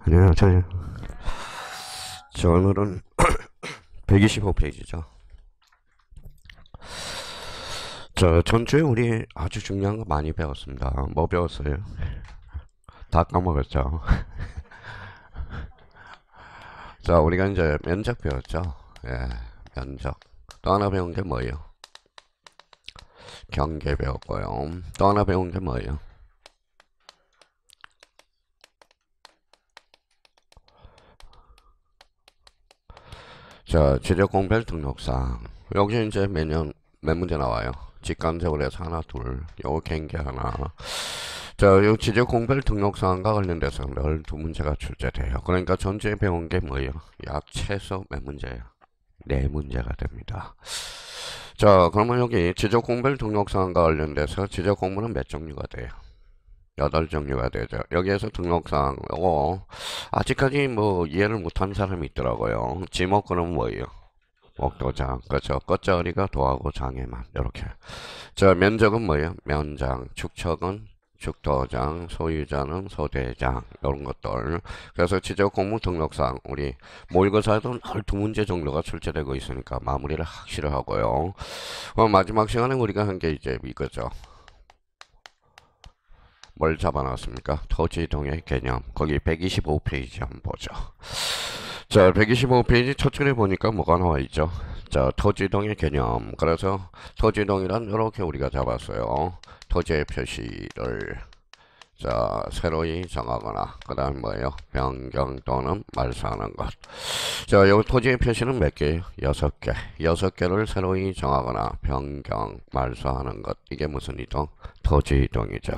안녕하세요. 자, 오늘은 125페이지죠. 자, 전주에 우리 아주 중요한 거 많이 배웠습니다. 뭐 배웠어요? 다 까먹었죠. 자, 우리가 이제 면적 배웠죠. 예, 면적. 또 하나 배운 게 뭐예요? 경계 배웠고요. 또 하나 배운 게 뭐예요? 자, 지적공별 등록상. 여기 이제 매년 몇 문제 나와요? 직관적으로 해서 하나, 둘, 요 경계 하나. 자, 요 지적공별 등록사항과 관련돼서 늘 두 문제가 출제돼요. 그러니까 전주에 배운 게 뭐예요? 약 최소 몇 문제예요? 네 문제가 됩니다. 자, 그러면 여기 지적공별 등록사항과 관련돼서 지적공부는 몇 종류가 돼요? 8종류가 되죠. 여기에서 등록사항, 요거, 아직까지 뭐 이해를 못한 사람이 있더라고요. 지목은 뭐예요? 목도장, 그렇죠. 끝자리가 도하고 장에만, 이렇게. 자, 면적은 뭐예요? 면장, 축척은 축도장, 소유자는 소대장, 이런 것들. 그래서 지적 공무 등록상 우리 모의고사에도 늘 두 문제 정도가 출제되고 있으니까 마무리를 확실히 하고요. 마지막 시간에 우리가 한 게 이제 이거죠. 뭘 잡아놨습니까? 토지이동의 개념. 거기 125페이지 한번 보죠. 자, 125페이지 첫 줄에 보니까 뭐가 나와 있죠? 자, 토지이동의 개념. 그래서 토지이동이란 이렇게 우리가 잡았어요. 토지의 표시를 자, 새로이 정하거나 그 다음 뭐예요? 변경 또는 말소하는 것. 자, 여기 토지의 표시는 몇 개예요? 6개. 6개를 새로이 정하거나 변경, 말소하는 것. 이게 무슨 이동? 토지 이동이죠.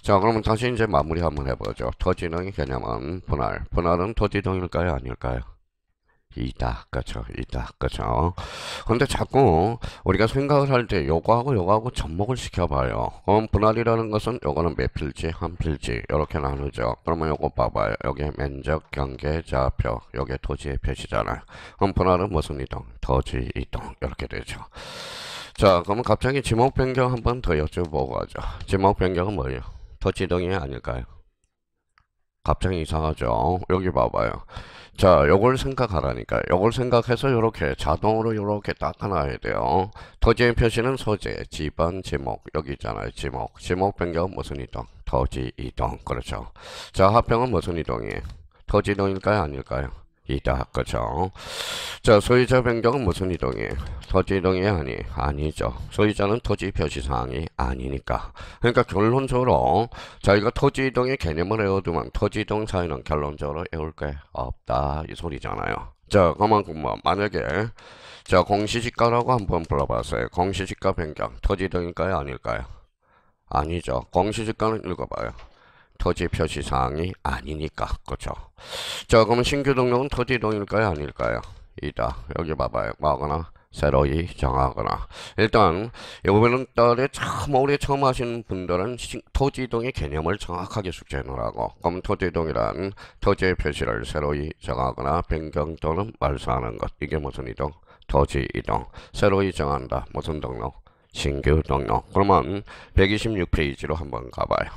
자, 그러면 다시 이제 마무리 한번 해보죠. 토지 이동의 개념은 분할. 분할은 토지 이동일까요? 아닐까요? 이다. 그쵸. 이다. 그쵸. 근데 자꾸 우리가 생각을 할 때 요거하고 요거하고 접목을 시켜봐요. 그럼 분할이라는 것은 요거는 몇 필지, 한 필지 이렇게 나누죠. 그러면 요거 봐봐요. 여기 면적, 경계, 좌표, 요게 토지의 표시잖아요. 그럼 분할은 무슨 이동? 토지 이동 이렇게 되죠. 자, 그러면 갑자기 지목 변경 한 번 더 여쭤보고 하죠. 지목 변경은 뭐예요? 토지 이동이 아닐까요? 갑자기 이상하죠. 여기 봐봐요. 자, 요걸 생각하라니까. 요걸 생각해서 요렇게 자동으로 요렇게 닦아놔야 돼요. 토지의 표시는 소재, 지번, 지목. 여기 있잖아요. 지목. 지목 변경은 무슨 이동? 토지 이동. 그렇죠. 자, 합병은 무슨 이동이에요? 토지 이동일까요? 아닐까요? 이다. 그렇죠. 자, 소유자 변경은 무슨 이동이에요? 토지 이동이 아니죠. 소유자는 토지 표시 사항이 아니니까. 그러니까 결론적으로 저희가 토지 이동의 개념을 외워두면 토지 이동 사유는 결론적으로 외울 게 없다 이 소리잖아요. 자, 그만큼 뭐 만약에 자 공시지가라고 한번 불러봤어요. 공시지가 변경 토지 이동일까요? 아닐까요? 아니죠. 공시지가는 읽어봐요. 토지 표시 사항이 아니니까. 그렇죠. 자, 그러면 신규 등록은 토지 이동일까요? 아닐까요? 이다. 여기 봐봐요. 뭐하거나 새로이 정하거나. 일단 이번은 딸에 참 오래 처음 하시는 분들은 토지 이동의 개념을 정확하게 숙지해 놓으라고. 그럼 토지 이동이란 토지의 표시를 새로이 정하거나 변경 또는 말소하는 것. 이게 무슨 이동? 토지 이동. 새로이 정한다. 무슨 등록? 신규 등록. 그러면 126페이지로 한번 가봐요.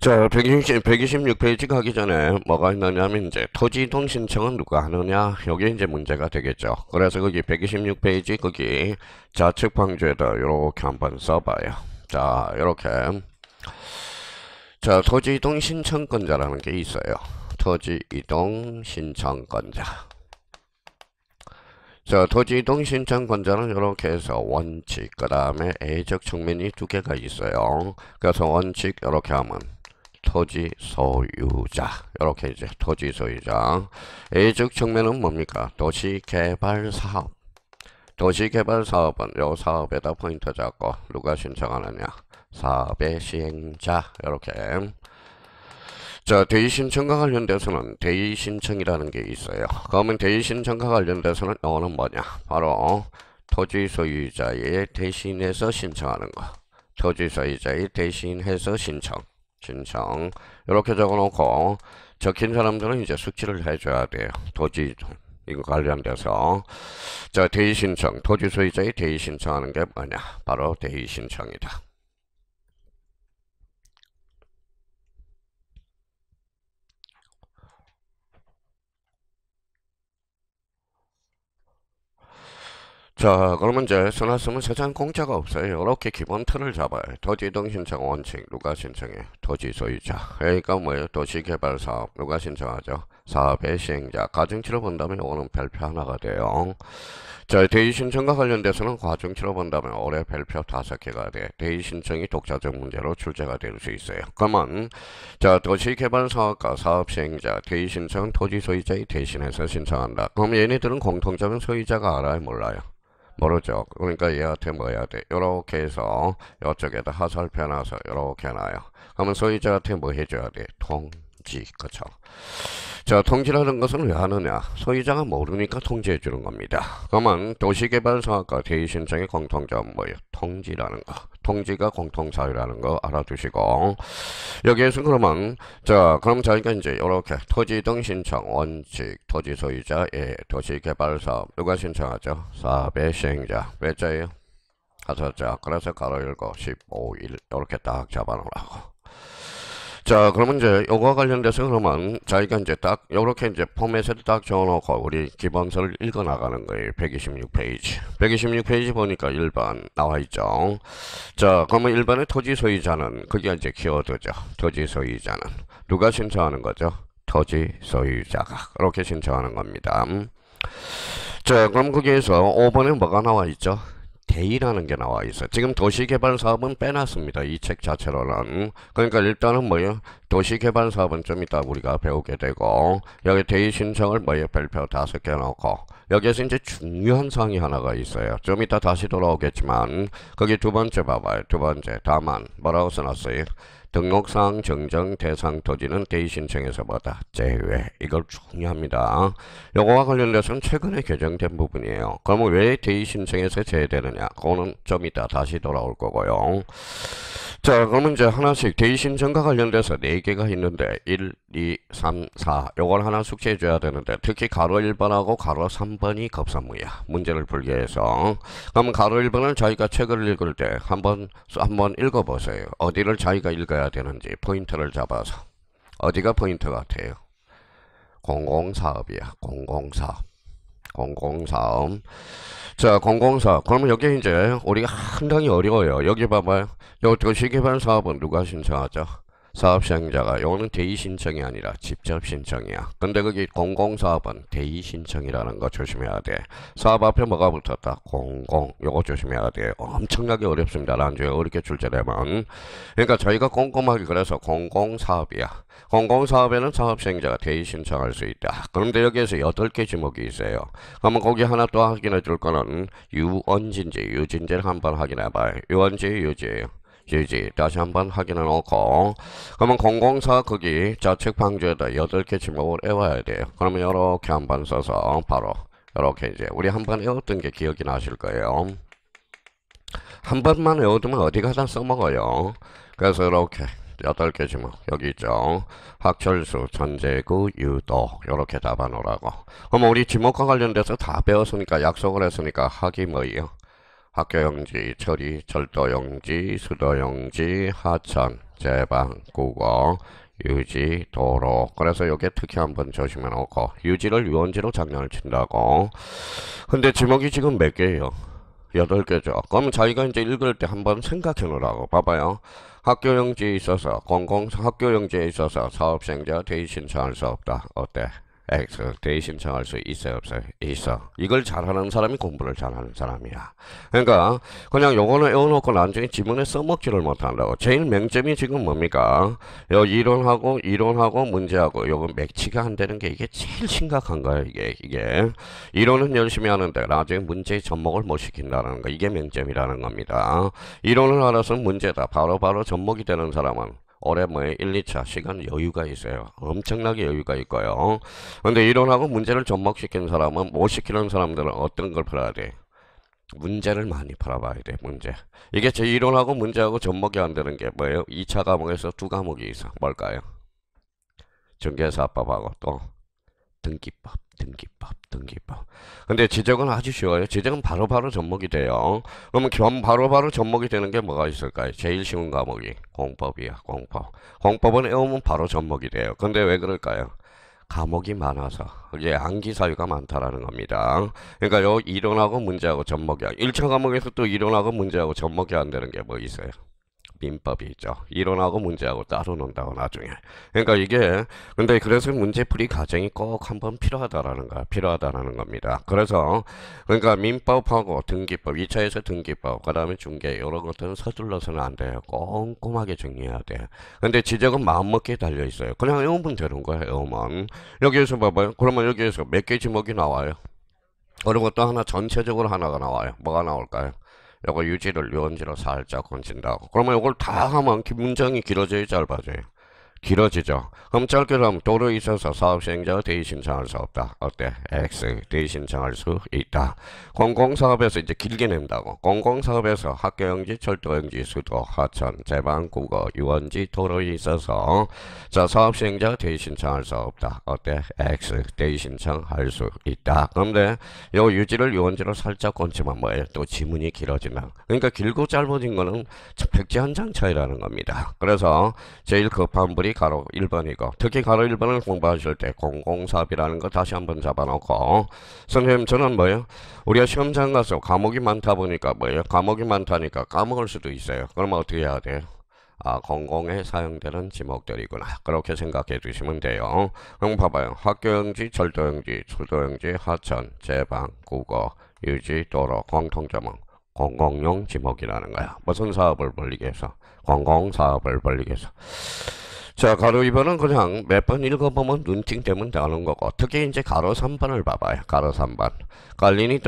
자, 126페이지 가기 전에 뭐가 있느냐면 이제 토지 이동 신청은 누가 하느냐? 여기 이제 문제가 되겠죠. 그래서 거기 126페이지 거기 좌측 방주에다 이렇게 한번 써봐요. 자, 이렇게 자, 토지 이동 신청권자라는 게 있어요. 토지 이동 신청권자. 자, 토지 이동 신청권자는 이렇게 해서 원칙, 그 다음에 애적 측면이 두 개가 있어요. 그래서 원칙 이렇게 하면 토지 소유자 이렇게 이제 토지 소유자 A적 측면은 뭡니까? 도시개발사업 도시개발사업은 요 사업에다 포인트 잡고 누가 신청하느냐 사업의 시행자 이렇게 자 대의신청과 관련돼서는 대의신청이라는 게 있어요. 그러면 대의신청과 관련돼서는 이거는 뭐냐 바로 토지 소유자의 대신해서 신청하는 거 토지 소유자의 대신해서 신청 이렇게 적어놓고 적힌 사람들은 이제 숙지를 해줘야 돼요. 토지 이거 관련돼서 자 대의신청 토지 소유자의 대의신청하는 게 뭐냐 바로 대의신청이다. 자, 그러면 이제 써놨으면 세상 공짜가 없어요. 이렇게 기본 틀을 잡아요. 토지 이동 신청 원칙 누가 신청해? 토지 소유자. 그러니까 뭐예요? 도시개발사업 누가 신청하죠? 사업의 시행자. 가중치로 본다면 이거는 별표 하나가 돼요. 자, 대의 신청과 관련돼서는 과중치로 본다면 올해 별표 5개가 돼. 대의 신청이 독자적 문제로 출제가 될 수 있어요. 그러면 자, 도시개발사업과 사업시행자, 대의 신청은 토지 소유자의 대신해서 신청한다. 그럼 얘네들은 공통점은 소유자가 알아요? 몰라요? 모르죠. 그러니까 얘한테 뭐 해야 돼? 요렇게 해서 이쪽에다 하살표 놔서 요렇게 놔요. 그러면 소유자한테 뭐 해줘야 돼? 통지. 그쵸? 자, 통지라는 것은 왜 하느냐? 소유자가 모르니까 통지해 주는 겁니다. 그러면 도시개발사업과 대의신청의 공통점 뭐예요? 통지라는 거. 통지가 공통사유라는 거 알아두시고 여기에서 그러면 자, 그럼 저희가 이제 이렇게 토지 이동 신청 원칙 토지 소유자의 도시개발사업 누가 신청하죠? 사업의 시행자 몇 자예요? 5자. 그래서 가로 열고 15일 이렇게 딱 잡아놓으라고. 자, 그러면 이제 요거와 관련돼서 그러면 저희가 이제 딱 요렇게 이제 포맷을 딱 적어놓고 우리 기본서를 읽어 나가는 거예요. 126페이지. 126페이지 보니까 1번 나와 있죠. 자, 그러면 1번의 토지 소유자는 그게 이제 키워드죠. 토지 소유자는 누가 신청하는 거죠? 토지 소유자가 그렇게 신청하는 겁니다. 자, 그럼 거기에서 5번에 뭐가 나와 있죠? 대의라는 게 나와 있어. 지금 도시개발 사업은 빼놨습니다. 이 책 자체로는. 그러니까 일단은 뭐예요? 도시개발 사업은 좀 이따 우리가 배우게 되고 여기 대의 신청을 뭐예요? 별표 5개 넣고 여기에서 이제 중요한 사항이 하나가 있어요. 좀 이따 다시 돌아오겠지만 거기 두 번째 봐봐요. 두 번째 다만 뭐라고 써놨어요? 등록사항 정정 대상 토지는 대의 신청에서 뭐다? 제외. 이걸 중요합니다. 요거와 관련돼서는 최근에 개정된 부분이에요. 그러면 왜 대의 신청에서 제외되느냐? 그거는 좀 이따 다시 돌아올 거고요. 자, 그러면 이제 하나씩 대의 신청과 관련돼서 4개가 있는데 1, 2, 3, 4 요걸 하나 숙제해 줘야 되는데 특히 가로 1번하고 가로 3번이 급선무야. 문제를 풀게 해서. 그럼 가로 1번을 자기가 책을 읽을 때 한번 읽어보세요. 어디를 자기가 읽어야 되는지 포인트를 잡아서. 어디가 포인트 같아요? 공공사업이야. 공공사업. 공공사업. 자, 공공사업. 그러면 여기 이제 우리가 상당히 어려워요. 여기 봐봐요. 요 도시개발 사업은 누가 신청하죠? 사업시행자가. 요거는 대의 신청이 아니라 직접 신청이야. 근데 거기 공공사업은 대의 신청이라는 거 조심해야 돼. 사업 앞에 뭐가 붙었다? 공공. 요거 조심해야 돼. 엄청나게 어렵습니다. 나중에 어렵게 출제되면. 그러니까 저희가 꼼꼼하게 그래서 공공사업이야. 공공사업에는 사업시행자가 대의 신청할 수 있다. 그런데 여기에서 8개 지목이 있어요. 그러면 거기 하나 또 확인해 줄 거는 유언지인지 유진지를 한번 확인해 봐요. 유언지 유지예요. 유지 다시 한번 확인해 놓고 그러면 공공사업 거기 좌측 방주에다 8개 지목을 외워야 돼요. 그러면 이렇게 한번 써서 바로 이렇게 이제 우리 한번 외웠던 게 기억이 나실 거예요. 한 번만 외워두면 어디 가다 써먹어요. 그래서 이렇게 8개 지목 여기 있죠. 학철수, 전제구, 유도 이렇게 잡아놓으라고. 그럼 우리 지목과 관련돼서 다 배웠으니까 약속을 했으니까 학이 뭐예요? 학교용지, 처리, 철도용지, 수도용지, 하천, 제방, 국어, 유지, 도로. 그래서 여기에 특히 한번 조심해 놓고 유지를 유언지로 장난을 친다고. 근데 지목이 지금 몇 개예요? 8개죠. 그럼 자기가 이제 읽을 때 한번 생각해 놓으라고. 봐봐요. 학교용지에 있어서 학교용지에 있어서 사업시행자 대의 신청할 수 없다. 어때? X 대의 신청할 수 있어요 없어요? 있어. 이걸 잘하는 사람이 공부를 잘하는 사람이야. 그러니까 그냥 요거는 외워놓고 나중에 지문에 써먹지를 못한다고. 제일 맹점이 지금 뭡니까? 요 이론하고 문제하고 요거 매치가 안 되는 게 이게 제일 심각한 거예요. 이게 이론은 열심히 하는데 나중에 문제의 접목을 못 시킨다는 거. 이게 맹점이라는 겁니다. 이론을 알아서 문제다 바로바로 접목이 되는 사람은 올해 뭐에 1, 2차 시간 여유가 있어요. 엄청나게 여유가 있고요. 근데 이론하고 문제를 접목시키는 사람은 못 시키는 사람들은 어떤 걸 풀어야 돼? 문제를 많이 풀어봐야 돼. 문제. 이게 제 이론하고 문제하고 접목이 안 되는 게 뭐예요? 2차 과목에서 2과목이 있어. 뭘까요? 중개사법하고 또 등기법. 근데 지적은 아주 쉬워요. 지적은 바로바로 접목이 돼요. 그러면 바로바로 접목이 되는 게 뭐가 있을까요? 제일 쉬운 과목이 공법이야. 공법. 공법은 외우면 바로 접목이 돼요. 근데 왜 그럴까요? 감옥이 많아서 이게 안기 사유가 많다라는 겁니다. 그러니까 요 이론하고 문제하고 접목이 1차 과목에서 또 이론하고 문제하고 접목이 안 되는 게 뭐 있어요? 민법이 있죠. 이론하고 문제하고 따로 논다고 나중에. 그러니까 이게 근데 그래서 문제풀이 과정이 꼭 한번 필요하다라는 거야. 필요하다라는 겁니다. 그래서 그러니까 민법하고 등기법, 2차에서 등기법, 그다음에 중개 이런 것들은 서둘러서는 안 돼요. 꼼꼼하게 정리해야 돼. 근데 지적은 마음먹기에 달려 있어요. 그냥 외우면 되는 거예요. 외우면. 여기에서 봐봐요. 그러면 여기에서 몇 개 지목이 나와요? 그리고 또 하나 전체적으로 하나가 나와요. 뭐가 나올까요? 요거 유지를 유언지로 살짝 건진다고. 그러면 요걸 다 하면 문장이 길어져요, 짧아져요? 길어지죠. 그럼 짧게 하면 도로에 있어서 사업시행자가 대의 신청할 수 없다. 어때? X 대의 신청할 수 있다. 공공사업에서 이제 길게 낸다고. 공공사업에서 학교용지, 철도용지, 수도, 하천, 제방, 국어, 유원지, 도로에 있어서 자 사업시행자가 대의 신청할 수 없다. 어때? X 대의 신청할 수 있다. 그런데 요 유지를 유원지로 살짝 건치면 뭐예요? 또 지문이 길어진다. 그러니까 길고 짧아진 거는 백지 한 장 차이라는 겁니다. 그래서 제일 급한 불이 가로 1번이고 특히 가로 1번을 공부하실 때 공공사업이라는 거 다시 한번 잡아놓고 선생님 저는 뭐예요? 우리가 시험장 가서 과목이 많다 보니까 뭐예요? 과목이 많다니까 까먹을 수도 있어요. 그러면 어떻게 해야 돼요? 아, 공공에 사용되는 지목들이구나. 그렇게 생각해 주시면 돼요. 그럼 봐봐요. 학교용지, 철도용지, 수도용지, 하천, 제방, 국어, 유지, 도로, 공통점은 공공용 지목이라는 거야. 무슨 사업을 벌리기 위해서? 공공사업을 벌리기 위해서. 자, 가로 2번은 그냥 몇 번 읽어보면 눈팅 되면 되는 거고, 특히 이제 가로 3번을 봐봐요. 가로 3번. 관리인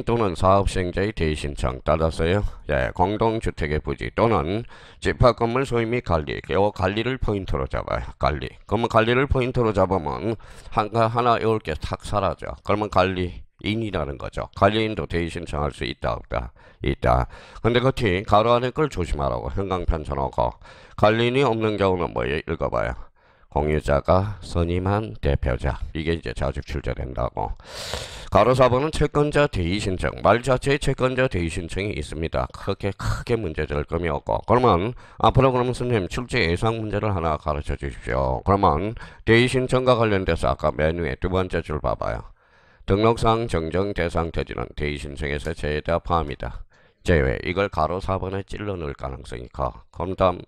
또는 사업시행자의 대신청 따라서요. 예, 공동주택의 부지 또는 집합건물 소유 및 관리. 요 관리를 포인트로 잡아요. 관리. 그러면 관리를 포인트로 잡으면 하나 외울 게 탁 사라져. 그러면 관리인이라는 거죠. 관리인도 대의 신청할 수 있다 없다? 있다. 근데 그 뒤 가로 안에 걸 조심하라고 형광펜 쳐놓고 관리인이 없는 경우는 뭐예요? 읽어봐요. 공유자가 선임한 대표자. 이게 이제 자주 출제된다고. 가로 4번은 채권자 대의 신청. 말 자체에 채권자 대의 신청이 있습니다. 크게 문제될 금이 없고. 그러면 앞으로 그러면 선생님 출제 예상 문제를 하나 가르쳐 주십시오. 그러면 대의 신청과 관련돼서 아까 맨 위에 두 번째 줄 봐봐요. 등록상 정정 대상 토지는 대의 신청에서 제외다 포함이다. 제외. 이걸 가로 4번에 찔러 넣을 가능성이 커. 그럼 다음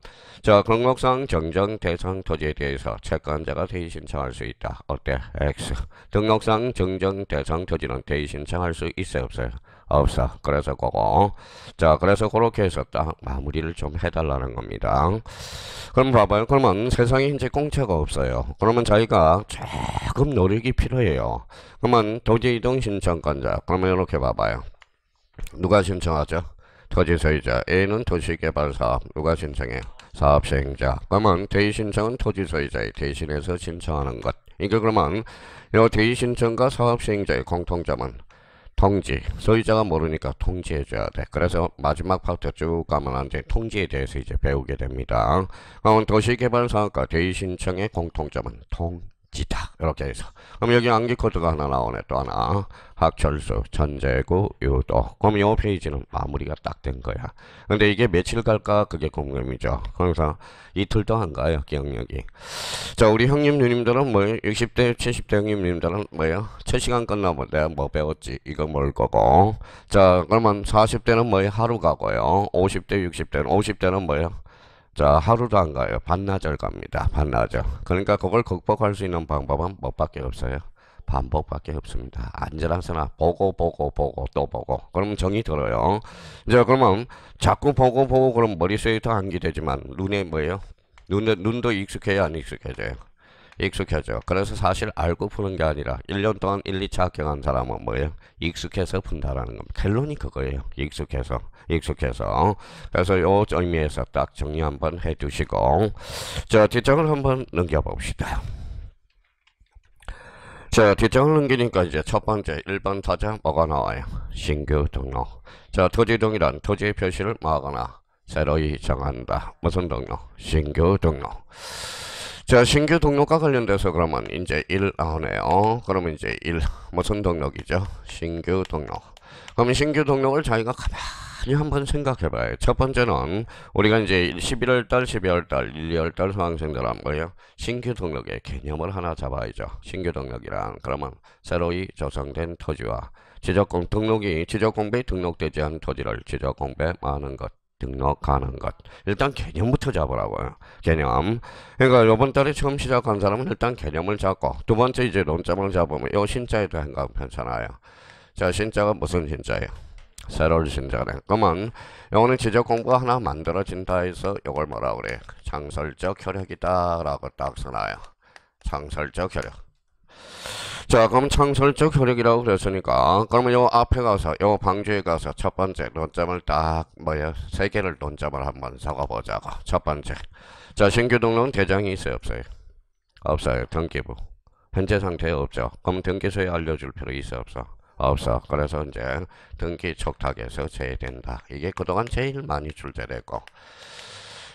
자 등록상 정정 대상 토지에 대해서 채권자가 대의 신청할 수 있다. 어때? X. 등록상 정정 대상 토지는 대의 신청할 수 있어요 없어요? 없어. 그래서 그거 자 그래서 그렇게 해서 딱 마무리를 좀 해달라는 겁니다. 그럼 봐봐요. 그러면 세상에 이제 공짜가 없어요. 그러면 자기가 조금 노력이 필요해요. 그러면 토지 이동 신청권자. 그러면 이렇게 봐봐요. 누가 신청하죠? 토지 소유자. A는 도시개발사업. 누가 신청해요? 사업시행자. 그러면 대의 신청은 토지 소유자의 대신해서 신청하는 것. 이게 그러면 이 대의 신청과 사업시행자의 공통점은 통지. 소유자가 모르니까 통지해줘야 돼. 그래서 마지막 파트 쭉 가면 이제 통지에 대해서 이제 배우게 됩니다. 그럼 도시개발사업과 대의 신청의 공통점은 통지다. 이렇게 해서. 그럼 여기 암기 코드가 하나 나오네. 또 하나. 학철수, 전재구, 유도. 그럼 이 페이지는 마무리가 딱 된 거야. 근데 이게 며칠 갈까? 그게 궁금이죠. 그래서 이틀도 안 가요. 기억력이. 자, 우리 형님 누님들은 뭐예요? 60대, 70대 형님 누님들은 뭐예요? 첫 시간 끝나면 내가 뭐 배웠지? 이거 뭘 거고. 자, 그러면 40대는 뭐예요? 하루 가고요. 50대, 60대는 50대는 뭐예요? 자, 하루도 안 가요. 반나절 갑니다. 반나절. 그러니까 그걸 극복할 수 있는 방법은 뭐밖에 없어요? 반복밖에 없습니다. 안전하서나 보고 또 보고. 그러면 정이 들어요. 이제 그러면 자꾸 보고 그럼 머릿속에 암기되지만 눈에 뭐예요? 눈도 익숙해야 안 익숙해져요? 익숙해져. 그래서 사실 알고 푸는 게 아니라 1년 동안 1, 2차 합격한 사람은 뭐예요? 익숙해서 푼다라는 겁니다. 결론이 그거예요. 익숙해서. 그래서 요 의미에서 딱 정리 한번 해두시고 자 뒷장을 한번 넘겨봅시다. 자 뒷장을 넘기니까 이제 첫 번째 1번 타자 뭐가 나와요? 신규 등록. 자 토지동이란 토지의 표시를 마하거나 새로이 정한다. 무슨 등록? 신규 등록. 자 신규 등록과 관련돼서 그러면 이제 1 나오네요. 그러면 이제 1 무슨 등록이죠? 신규 등록. 그럼 신규 등록을 자기가 가만히 한번 생각해봐요. 첫 번째는 우리가 이제 11월 달, 12월 달, 1, 2월 달 수강생들 한 거예요. 신규 등록의 개념을 하나 잡아야죠. 신규 등록이란 그러면 새로이 조성된 토지와 지적공부에 등록되지 않은 토지를 지적공부하는 것. 등록하는 것. 일단 개념부터 잡으라고요. 개념. 그러니까 이번 달에 처음 시작한 사람은 일단 개념을 잡고 두 번째 이제 논점을 잡으면 요 신자에 대한 생각 괜찮아요. 자, 신자가 무슨 신자예요? 새로운 신자네. 그러면 요거는 지적 공부가 하나 만들어진다 해서 요걸 뭐라 그래? 창설적 효력이다 라고 딱 써놔요. 창설적 효력. 자, 그럼 창설적 효력이라고 그랬으니까 그러면 요 앞에 가서 요 방주에 가서 첫 번째 논점을 딱 세 개를 논점을 한번 적어보자고. 첫 번째. 자, 신규 등록은 대장이 있어요, 없어요? 없어요. 등기부. 현재 상태에 없죠. 그럼 등기소에 알려줄 필요 있어, 없어? 없어. 그래서 이제 등기 촉탁에서 제외된다. 이게 그동안 제일 많이 출제됐고.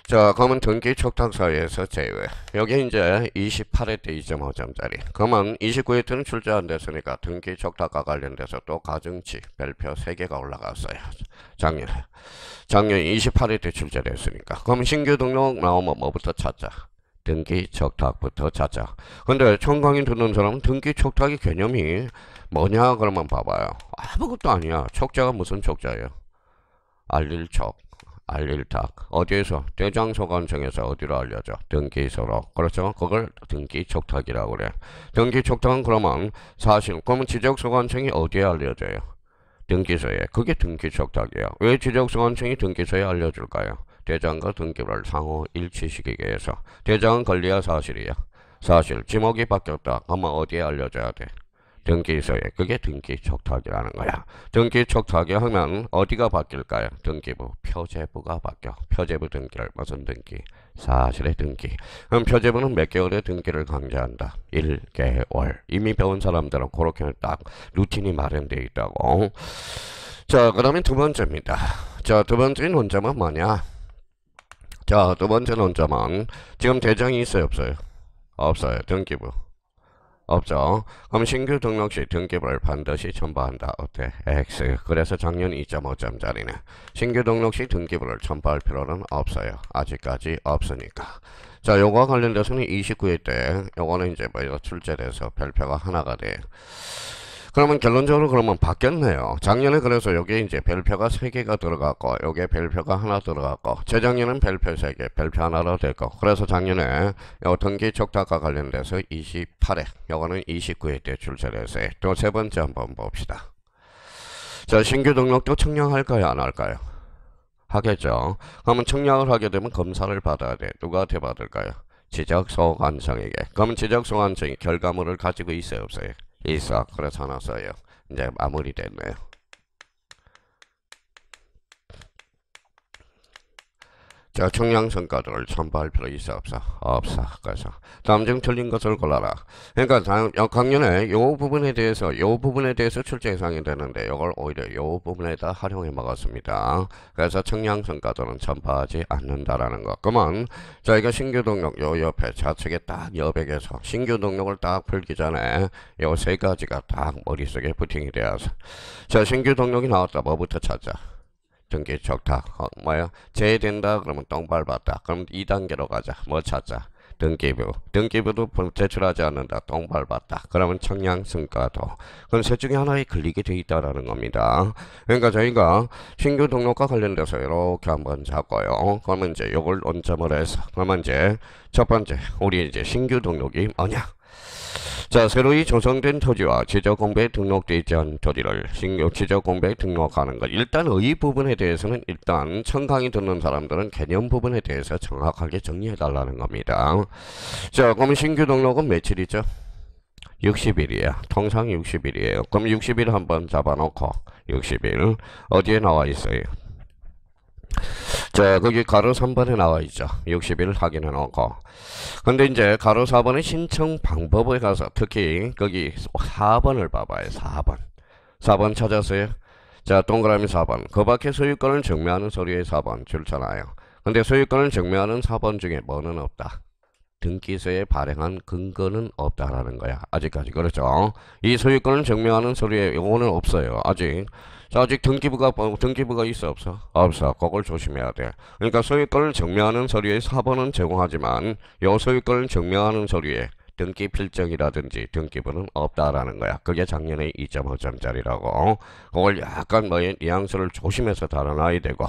자, 그러면 등기 촉탁 사이에서 제외. 여기 이제 28회 때 2.5점짜리. 그러면 29회 때는 출제 안 됐으니까 등기 촉탁과 관련돼서 또 가중치 별표 3개가 올라갔어요. 작년에. 작년 28회 때 출제됐으니까. 그럼 신규 등록 나오면 뭐부터 찾자? 등기 촉탁부터 찾자. 근데 처음 강의 듣는 사람은 등기 촉탁의 개념이 뭐냐 그러면 봐봐요. 아무것도 아니야. 촉자가 무슨 촉자예요? 알릴촉. 알릴탁. 어디에서? 대장소관청에서 어디로 알려줘? 등기소로. 그렇죠? 그걸 등기촉탁이라고 그래. 등기촉탁은 그러면 사실 그러면 지적소관청이 어디에 알려줘요? 등기소에. 그게 등기촉탁이에요. 왜 지적소관청이 등기소에 알려줄까요? 대장과 등기부를 상호 일치시키기 위해서. 대장은 권리야 사실이야? 사실. 지목이 바뀌었다. 그러면 어디에 알려줘야 돼? 등기소에. 그게 등기촉탁이라는 거야. 등기촉탁이 하면 어디가 바뀔까요? 등기부. 표제부가 바뀌어. 표제부 등기를 무슨 등기? 사실의 등기. 그럼 표제부는 몇 개월의 등기를 강제한다? 1개월. 이미 배운 사람들은 그렇게 딱 루틴이 마련되어 있다고. 자, 그 다음에 두 번째입니다. 자, 두 번째 논점은 뭐냐? 자, 두 번째 논점은 지금 대장이 있어요, 없어요? 없어요. 등기부. 없죠. 그럼 신규 등록 시 등기부를 반드시 첨부한다. 어때? X. 그래서 작년 2.5점짜리네. 신규 등록 시 등기부를 첨부할 필요는 없어요. 아직까지 없으니까. 자, 요거와 관련돼서는 29회 때 요거는 이제 출제돼서 별표가 하나가 돼. 그러면 결론적으로 그러면 바뀌었네요. 작년에 그래서 여기 이제 별표가 3개가 들어갔고 여기에 별표가 하나 들어갔고 재작년은 별표 3개, 별표 하나로 됐고 그래서 작년에 요 등기 촉탁과 관련돼서 28회, 요거는 29회 때 출제돼서 또 세 번째 한번 봅시다. 자, 신규 등록도 청량할까요? 안 할까요? 하겠죠. 그러면 청량을 하게 되면 검사를 받아야 돼. 누구한테 받을까요? 지적소관청에게. 그러면 지적소관청이 결과물을 가지고 있어요, 없어요? 있어. 그래서 하나 써요. 이제 마무리됐네요. 자, 청량성과들을 첨부할 필요 있어 없어? 없어. 그래서 다음 중 틀린 것을 골라라. 그러니까 강연에 요 부분에 대해서 출제 예상이 되는데 이걸 오히려 요 부분에다 활용해 먹었습니다. 그래서 청량성과들은 첨부하지 않는다라는 거. 그러면 저희가 신규 등록 요 옆에 좌측에 딱 여백에서 신규 등록을 딱 풀기 전에 요 세 가지가 딱 머릿속에 부팅이 되어서 자, 신규 등록이 나왔다. 뭐부터 찾자? 등기 촉탁. 뭐야? 제외된다 그러면 똥 밟았다. 그럼 2단계로 가자. 뭐 찾자? 등기부. 등기부도 제출하지 않는다. 똥 밟았다. 그러면 청량성과도. 그럼 셋 중에 하나에 걸리게 돼 있다라는 겁니다. 그러니까 저희가 신규 등록과 관련돼서 이렇게 한번 잡고요. 그러면 이제 요걸 논점을 해서 그러면 이제 첫 번째 우리 이제 신규 등록이 뭐냐? 자, 새로이 조성된 토지와 지적공부에 등록되어 있지 않은 토지를 신규 지적공부에 등록하는 것. 일단 의 부분에 대해서는 일단 처음 강의 듣는 사람들은 개념 부분에 대해서 정확하게 정리해 달라는 겁니다. 자, 그럼 신규 등록은 며칠이죠? 60일이야. 통상 60일이에요. 그럼 60일 한번 잡아놓고 60일 어디에 나와 있어요? 자, 거기 가로 3번에 나와 있죠. 60일 확인해 놓고. 근데 이제 가로 4번의 신청 방법에 가서 특히 거기 4번을 봐봐요. 4번. 4번 찾았어요? 자, 동그라미 4번. 그 밖에 소유권을 증명하는 서류의 4번 줄잖아요. 근데 소유권을 증명하는 4번 중에 뭐는 없다? 등기소에 발행한 근거는 없다라는 거야. 아직까지. 그렇죠? 이 소유권을 증명하는 서류에 요거는 없어요. 아직. 자, 아직 등기부가 있어, 없어? 없어. 그걸 조심해야 돼. 그러니까 소유권을 증명하는 서류에 4번은 제공하지만 요 소유권을 증명하는 서류에 등기 필정이라든지 등기부는 없다라는 거야. 그게 작년에 2.5점짜리라고. 그걸 약간 뉘앙스를 조심해서 다뤄놔야 되고.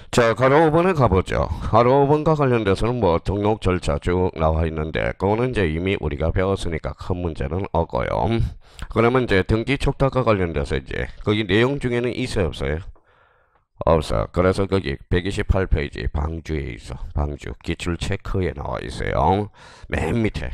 자, 가로 5번에 가보죠. 가로 5번과 관련돼서는 뭐 등록 절차 쭉 나와 있는데 그거는 이제 이미 우리가 배웠으니까 큰 문제는 없고요. 그러면 이제 등기 촉탁과 관련돼서 이제 거기 내용 중에는 있어요, 없어요? 없어. 그래서 거기 128페이지 방주에 있어. 방주 기출 체크에 나와 있어요. 맨 밑에.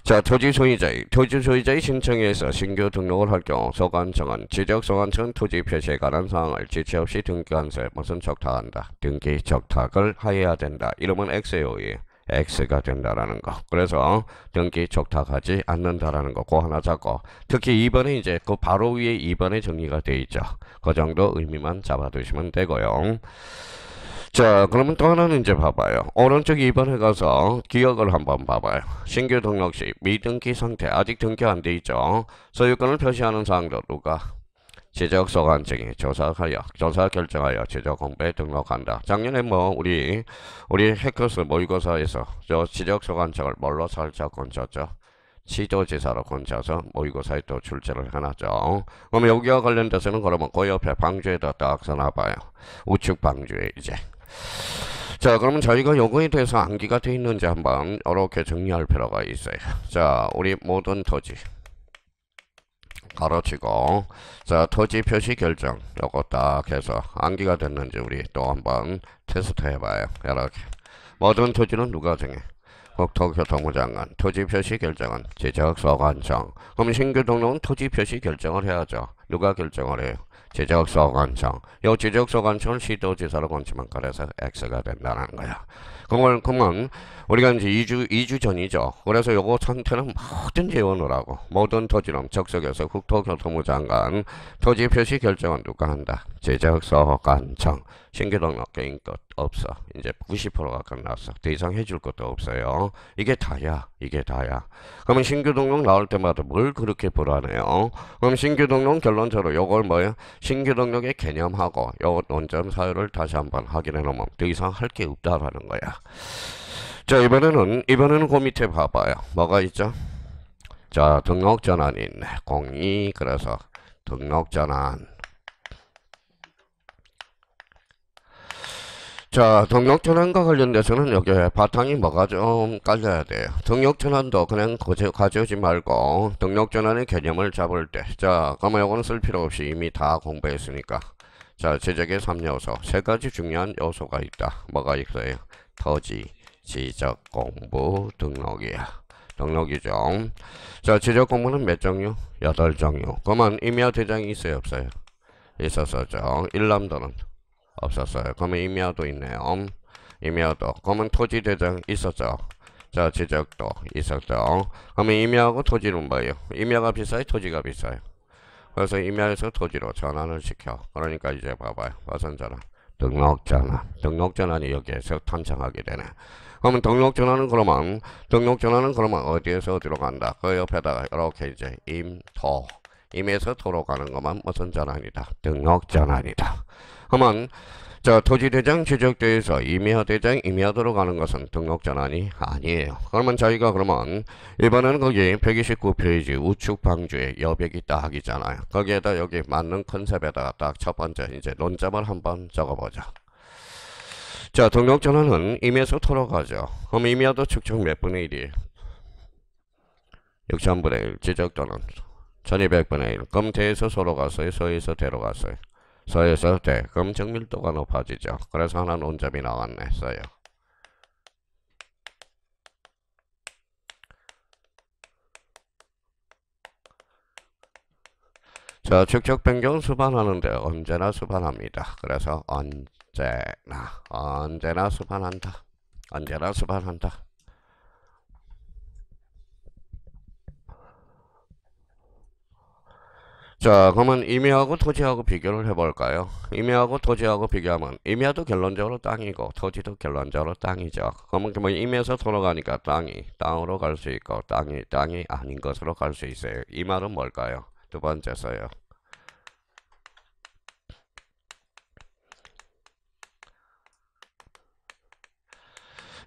자, 토지 소유자의 신청에서 신규 등록을 할 경우 소관청은 지적소관청은 토지 표시에 관한 사항을 지체 없이 등기관서에 무슨 촉탁한다. 등기 촉탁을 하여야 된다. 이러면 X예요. X가 된다라는 거. 그래서 등기 촉탁하지 않는다라는 거. 그거 하나 잡고. 특히 2번에 이제 그 바로 위에 2번에 정리가 돼 있죠. 그 정도 의미만 잡아두시면 되고요. 자, 그러면 또 하나는 이제 봐봐요. 오른쪽 2번에 가서 기억을 한번 봐봐요. 신규 등록 시 미등기 상태, 아직 등기 안 돼 있죠. 소유권을 표시하는 사항도 누가? 지적소관청이 조사 결정하여 지적공부에 등록한다. 작년에 뭐 우리 해커스 모의고사에서 저 지적소관청을 뭘로 살짝 건졌죠? 시도지사로 건져서 모의고사에 또 출제를 해놨죠. 그럼 여기와 관련돼서는 그러면 그 옆에 방주에다 딱 써놔봐요. 우측 방주에 이제. 자, 그러면 저희가 요거에 대해서 암기가 되어 있는지 한번 이렇게 정리할 필요가 있어요. 자, 우리 모든 토지 가로치고, 자, 토지 표시 결정 요거 딱 해서 암기가 됐는지 우리 또 한번 테스트 해봐요. 이렇게 모든 토지는 누가 정해? 국토교통부 장관. 토지 표시 결정은 지적소관청. 그럼 신규 등록은 토지 표시 결정을 해야죠. 누가 결정을 해요? 지적소관청. 요 지적소관청을 시도지사로 건치면 그래서 X가 된다는 거야. 그러면 우리가 이제 2주 전이죠. 그래서 요거 상태는 뭐든지 외워놓으라고. 모든 토지는 적석에서 국토교통부 장관. 토지 표시 결정은 누가 한다? 지적소관청. 신규 등록 게임 것 없어. 이제 90%가 끝났어. 더 이상 해줄 것도 없어요. 이게 다야. 이게 다야. 그러면 신규 등록 나올 때마다 뭘 그렇게 불안해요? 그럼 신규 등록 결론적으로 요걸 뭐예요? 신규 등록의 개념하고 요 논점 사유를 다시 한번 확인해 놓으면 더 이상 할 게 없다라는 거야. 자, 이번에는 그 밑에 봐봐요. 뭐가 있죠? 자, 등록 전환이 있네. 02. 그래서 등록 전환. 자, 등록전환과 관련돼서는 여기에 바탕이 뭐가 좀 깔려야 돼요. 등록전환도 그냥 가져오지 말고 등록전환의 개념을 잡을 때, 자, 그러면 이거는 쓸 필요 없이 이미 다 공부했으니까. 자, 제적의 3요소, 세 가지 중요한 요소가 있다. 뭐가 있어요? 토지, 지적, 공부, 등록이야. 등록이죠. 자, 지적 공부는 몇 종류? 8종류. 그러면 임야 대장이 있어요, 없어요? 있었었죠. 일람도는 없었어요. 그러면 임야도 있네요. 임야도. 그러면 토지 대장 있었죠. 자, 지적도 있었죠. 그러면 임야하고 토지는 뭐예요? 임야가 비싸요? 토지가 비싸요? 그래서 임야에서 토지로 전환을 시켜. 그러니까 이제 봐봐요. 무슨 전환? 등록전환. 등록전환이 여기에서 탄생하게 되네. 그러면 등록전환은 그러면 어디에서 어디로 간다? 그 옆에다가 이렇게 이제 임토. 임에서 토로 가는 것만 무슨 전환이다? 등록전환이다. 그러면 자, 토지대장 지적대에서 임야대장 임야도로 가는 것은 등록전환이 아니에요. 그러면 저희가 이번에는 거기 129페이지 우측 방주에 여백이 딱 있잖아요. 거기에다 여기 맞는 컨셉에다가 딱 첫 번째 이제 논점을 한번 적어보자. 자, 등록전환은 임에서 토로 가죠. 그럼 임야도 측정 몇 분의 1이에요? 6000분의 1. 지적도는 1200분의 1. 그럼 대에서 소로 갔어요? 소에서 대로 갔어요? 서에서 대. 그럼 정밀도가 높아지죠. 그래서 하나 논점이 나왔네. 써요. 자, 축적 변경 수반하는데 언제나 수반합니다. 그래서 언제나 수반한다. 언제나 수반한다. 자, 그러면 임야하고 토지하고 비교를 해볼까요? 임야하고 토지하고 비교하면 임야도 결론적으로 땅이고 토지도 결론적으로 땅이죠. 그러면 뭐 임에서 돌아가니까 땅으로 갈 수 있고 땅이 아닌 것으로 갈 수 있어요. 이 말은 뭘까요? 두 번째 써요.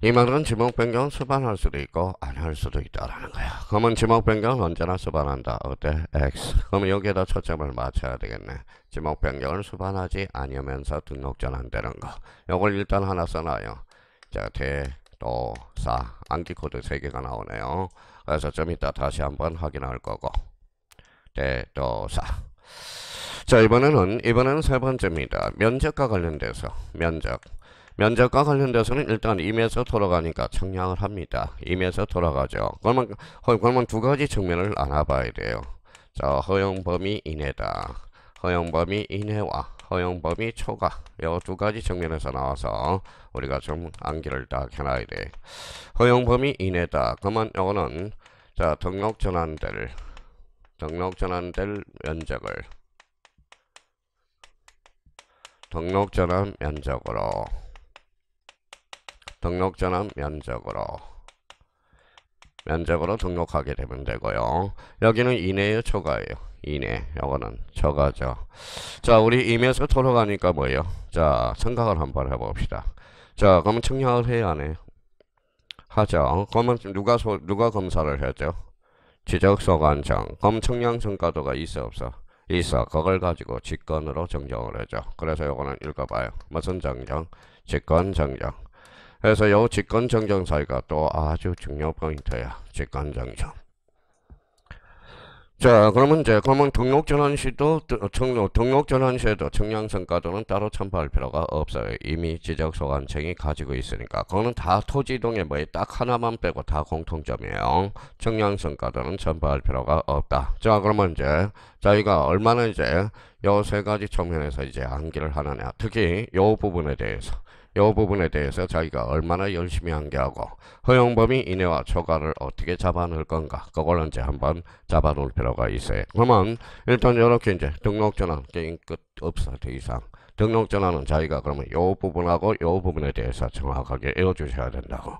이 말은 지목 변경은 수반할 수도 있고 안 할 수도 있다라는 거야. 그러면 지목 변경은 언제나 수반한다. 어때? X. 그러면 여기에다 초점을 맞춰야 되겠네. 지목 변경을 수반하지 아니면서 등록 전환되는 거. 요걸 일단 하나 써놔요. 자, 대도사 암기 코드 3개가 나오네요. 그래서 좀 이따 다시 한번 확인할 거고. 대도사. 자, 이번에는 세 번째입니다. 면적과 관련돼서 면적과 관련돼서는 일단 임에서 돌아가니까 청량을 합니다. 임에서 돌아가죠. 그러면 두 가지 측면을 알아봐야 돼요. 자, 허용 범위 이내다. 허용 범위 이내와 허용 범위 초과. 이 두 가지 측면에서 나와서 우리가 좀 암기를 딱 해놔야 돼. 허용 범위 이내다. 그러면 이거는 자, 등록 전환될 면적을 등록 전환 면적으로 등록하게 되면 되고요. 여기는 이내의 초과예요. 이내. 요거는 초과죠. 자, 우리 임에서 돌아가니까 뭐예요? 자, 생각을 한번 해봅시다. 자, 그러면 청량을 해야 하네요. 하죠. 그러면 누가 검사를 하죠? 지적소관청. 그럼 청량 성과도가 있어 없어? 있어. 그걸 가지고 직권으로 정정을 하죠. 그래서 요거는 읽어봐요. 무슨 정정? 직권 정정. 그래서 요 직권 정정 사이가 또 아주 중요 포인트야. 직권 정정. 자, 그러면 등록 전환 시에도 청량 성과도는 따로 첨부할 필요가 없어요. 이미 지적소관청이 가지고 있으니까. 그거는 다 토지동에 뭐에 딱 하나만 빼고 다 공통점이에요. 청량 성과도는 첨부할 필요가 없다. 자, 그러면 이제 저희가 얼마나 이제 요 세 가지 측면에서 이제 암기를 하느냐. 특히 요 부분에 대해서 자기가 얼마나 열심히 암기하고 허용범위 이내와 초과를 어떻게 잡아놓을 건가 그걸 이제 한번 잡아놓을 필요가 있어요. 그러면 일단 이렇게 이제 등록전환 게임 끝 없어. 더 이상 등록전환은 자기가 그러면 요 부분하고 요 부분에 대해서 정확하게 외워주셔야 된다고.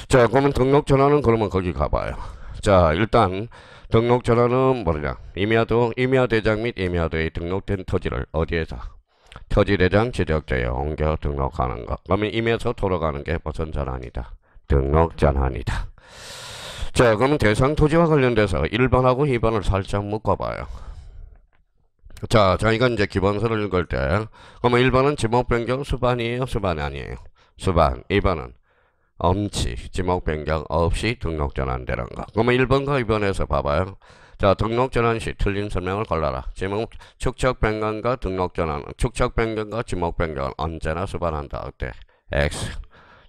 자, 그러면 등록전환은 그러면 거기 가봐요. 자, 일단 등록전환은 뭐냐, 임야대장 및 임야도에 등록된 토지를 어디에서 토지대장 지적자에 옮겨 등록하는 것. 그러면 임에서 돌아가는 게 무슨 전환이다? 등록 전환이다. 자, 그러면 대상 토지와 관련돼서 1번하고 2번을 살짝 묶어봐요. 자, 저희가 이제 기본서를 읽을 때 그러면 1번은 지목 변경 수반이에요? 수반이 아니에요? 수반. 2번은 엄치 지목 변경 없이 등록 전환되는 거. 그러면 1번과 2번에서 봐봐요. 자, 등록 전환 시 틀린 설명을 골라라. 축척 변경과 축척 변경과 지목 변경은 언제나 수반한다. 어때? X.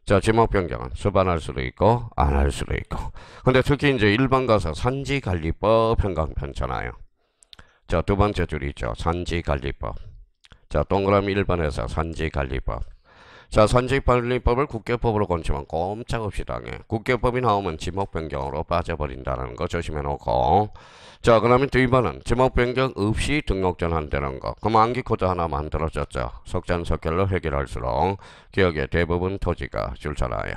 자, 지목 변경은 수반할 수도 있고 안 할 수도 있고. 근데 특히 이제 1번 가서 산지관리법 현강 편잖아요. 자, 두 번째 줄이 있죠. 산지관리법. 자, 동그라미 1번에서 산지관리법. 자, 산지관리법을 국계법으로 건치면 꼼짝없이 당해. 국계법이 나오면 지목 변경으로 빠져버린다는 거 조심해 놓고. 자, 그러면 2번은 지목 변경 없이 등록 전환되는 거. 그럼 암기 코드 하나 만들어졌죠. 속전속결로 해결할수록 기억에 대부분 토지가 줄잖아요.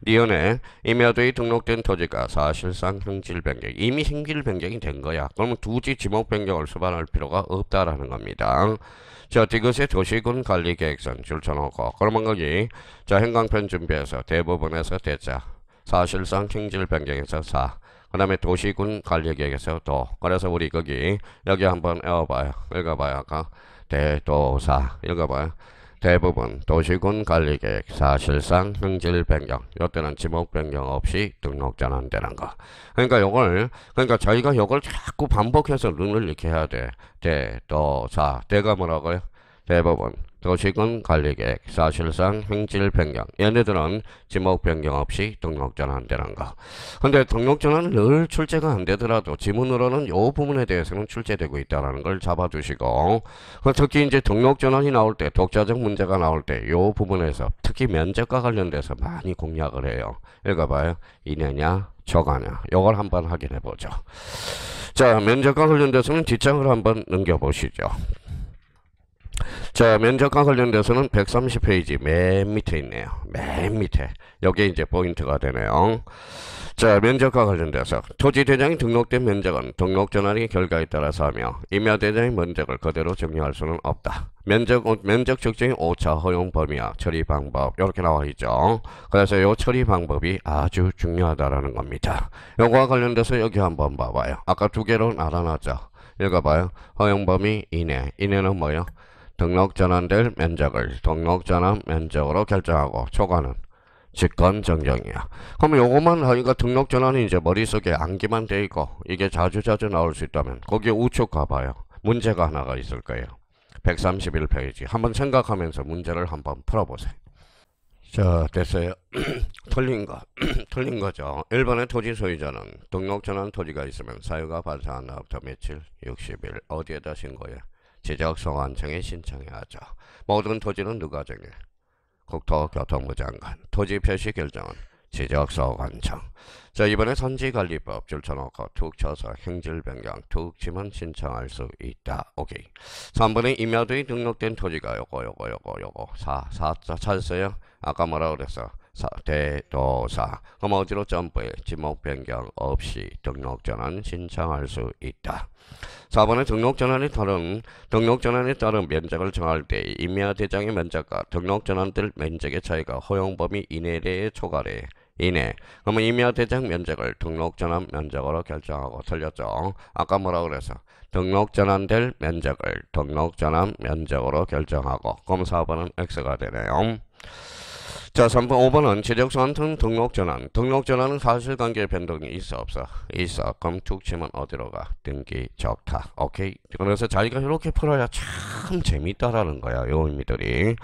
니은에 임야도에 등록된 토지가 사실상 형질 변경, 이미 형질 변경이 된 거야. 그러면 굳이 지목 변경을 수반할 필요가 없다라는 겁니다. 자, 이것의 도시군 관리 계획선 줄쳐놓고 그러면 거기 자, 행강편 준비해서 대부분에서 대자, 사실상 형질 변경에서 사, 그 다음에 도시군 관리 계획에서 도. 그래서 우리 여기 한번 읽어봐요. 아까 대도사 읽어봐요. 대부분 도시군 관리계획 사실상 형질 변경. 이때는 지목 변경 없이 등록 전환되는 거. 그러니까 저희가 요걸 자꾸 반복해서 눈을 이렇게 해야 돼. 대도사. 대가 뭐라고요? 대부분 도시군 관리계획 사실상 형질 변경. 얘네들은 지목 변경 없이 등록 전환되는 거. 근데 등록 전환은 늘 출제가 안 되더라도 지문으로는 요 부분에 대해서는 출제되고 있다는 걸 잡아두시고, 특히 이제 등록 전환이 나올 때, 독자적 문제가 나올 때 요 부분에서 특히 면적과 관련돼서 많이 공략을 해요. 읽어봐요. 이내냐 초과냐. 요걸 한번 확인해 보죠. 자, 면적과 관련돼서는 뒷장을 한번 넘겨보시죠. 자, 면적과 관련돼서는 130페이지 맨 밑에 있네요. 맨 밑에. 여기에 이제 포인트가 되네요. 자, 면적과 관련돼서 토지대장이 등록된 면적은 등록전환의 결과에 따라서 하며 임야대장의 면적을 그대로 정리할 수는 없다. 면적 측정의 오차 허용 범위와 처리 방법 이렇게 나와 있죠. 그래서 이 처리 방법이 아주 중요하다라는 겁니다. 요거와 관련돼서 여기 한번 봐봐요. 아까 두 개로 나눠놨죠. 읽어봐요. 허용 범위 이내. 이내는 뭐예요? 등록 전환될 면적을 등록 전환 면적으로 결정하고 초과는 직권 정정이야. 그러면 요것만 하니까 등록 전환이 이제 머릿속에 암기만 돼 있고 이게 자주자주 나올 수 있다면 거기에 우측 가봐요. 문제가 하나가 있을 거예요. 131페이지. 한번 생각하면서 문제를 한번 풀어보세요. 자, 됐어요. 틀린 거죠. 1번의 토지 소유자는 등록 전환 토지가 있으면 사유가 발생한 날부터 며칠? 60일. 어디에다 신고해? 지적소관청에 신청해야죠. 모든 토지는 누가 정해? 국토교통부 장관. 토지 표시 결정은 지적소관청. 자, 이번에 선지관리법 줄쳐놓고 툭 쳐서 행질 변경 툭 치면 신청할 수 있다. 오케이. 3번에 임야도에 등록된 토지가 요거 4 찾았어요? 아까 뭐라 그랬어? 대도사. 그럼 어디로 점프해? 지목 변경 없이 등록 전환 신청할 수 있다. 4번에 등록 전환에 따른 면적을 정할 때 임야 대장의 면적과 등록 전환될 면적의 차이가 허용 범위 이내에 초과래. 이내. 그러면 임야 대장 면적을 등록 전환 면적으로 결정하고 틀렸죠. 아까 뭐라 그래서? 등록 전환될 면적을 등록 전환 면적으로 결정하고. 그럼 4번은 X가 되네요. 자, 3번, 5번은 지적소관청 등록전환. 등록전환은 사실관계 변동이 있어, 없어? 있어. 그럼 툭 치면 어디로 가? 등기 적타. 오케이. 그래서 자기가 이렇게 풀어야 참 재밌다라는 거야, 요 의미들이.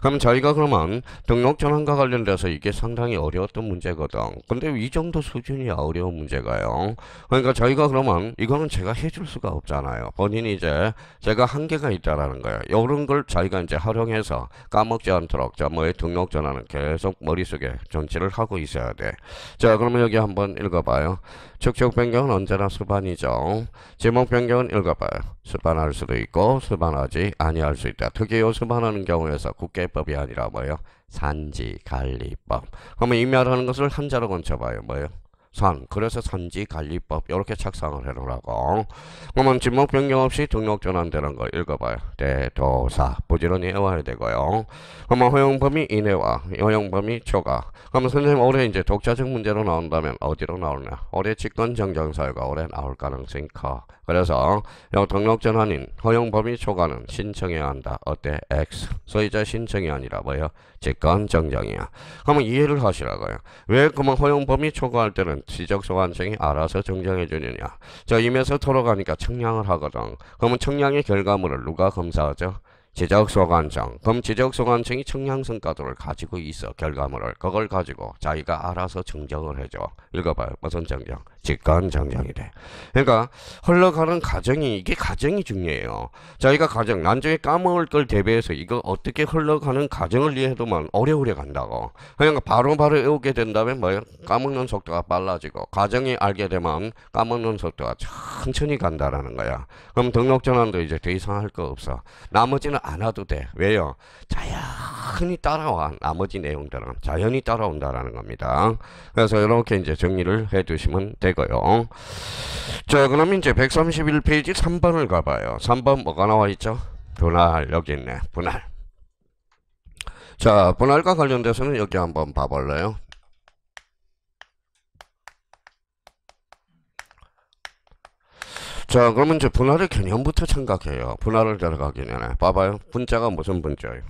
그럼 자기가 그러면 등록전환과 관련돼서 이게 상당히 어려웠던 문제거든. 근데 이 정도 수준이야 어려운 문제가요. 그러니까 자기가 그러면 이거는 제가 해줄 수가 없잖아요. 본인이 이제 제가 한계가 있다라는 거야. 요런 걸 자기가 이제 활용해서 까먹지 않도록 자, 뭐의 등록전환은 계속 머릿속에 정치를 하고 있어야 돼. 자, 그러면 여기 한번 읽어봐요. 축적 변경은 언제나 수반이죠. 제목 변경은 읽어봐요. 수반할 수도 있고 수반하지 아니할 수 있다. 특히 요 수반하는 경우에서 국계법이 아니라 뭐예요? 산지관리법. 그러면 임야라는 것을 한자로 건쳐봐요. 뭐예요? 산. 그래서 산지관리법 이렇게 착상을 해놓으라고. 그러면 지목 변경 없이 등록 전환되는 거 읽어봐요. 대도사. 부지런히 외워야 되고요. 그러면 허용범위 이내와 허용범위 초과. 그러면 선생님 올해 이제 독자적 문제로 나온다면 어디로 나오냐? 올해 직권 정정사유가 올해 나올 가능성이 커. 그래서 요 등록 전환인 허용범위 초과는 신청해야 한다. 어때? X. 소유자 신청이 아니라 뭐예요? 직권 정정이야. 그러면 이해를 하시라고요. 왜 그러면 허용범위 초과할 때는 지적소관청이 알아서 정정해 주느냐? 자, 임에서 돌아가니까 청량을 하거든. 그러면 청량의 결과물을 누가 검사하죠? 지적소관청. 그럼 지적소관청이 청량성가도를 가지고 있어. 결과물을. 그걸 가지고 자기가 알아서 정정을 해줘. 읽어봐요. 무슨 정정? 직권 정정이 돼. 그러니까 흘러가는 과정이 이게 과정이 중요해요. 자기가 과정 나중에 까먹을 걸 대비해서 이거 어떻게 흘러가는 과정을 이해해도만 오래오래 간다고. 그러니까 바로바로 외우게 된다면 뭐예요? 까먹는 속도가 빨라지고 과정이 알게 되면 까먹는 속도가 천천히 간다라는 거야. 그럼 등록 전환도 이제 더 이상 할 거 없어. 나머지는 안 와도 돼. 왜요? 자연히 따라와. 나머지 내용들은 자연히 따라온다라는 겁니다. 그래서 이렇게 이제 정리를 해 두시면 되고요. 자, 그럼 이제 131페이지 3번을 가봐요. 3번 뭐가 나와 있죠? 분할. 여기 있네. 분할. 자, 분할과 관련돼서는 여기 한번 봐볼래요? 자, 그러면 이제 분할의 개념부터 생각해요. 분할을 들어가기 전에. 봐봐요. 분자가 무슨 분자예요?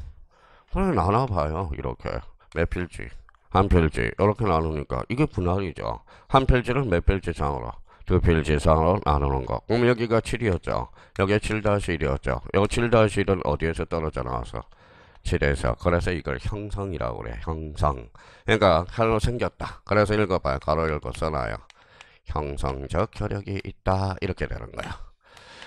분할 나눠봐요. 이렇게. 몇 필지? 한 필지. 이렇게 나누니까 이게 분할이죠. 한 필지를 몇 필지상으로? 두 필지상으로 나누는 거. 그럼 여기가 7이었죠. 여기가 7-1이었죠. 여기 7-1은 어디에서 떨어져 나와서? 7에서. 그래서 이걸 형성이라고 그래. 형성. 그러니까 하나 생겼다. 그래서 읽어봐요. 가로 열고 써놔요. 형성적 효력이 있다. 이렇게 되는 거야.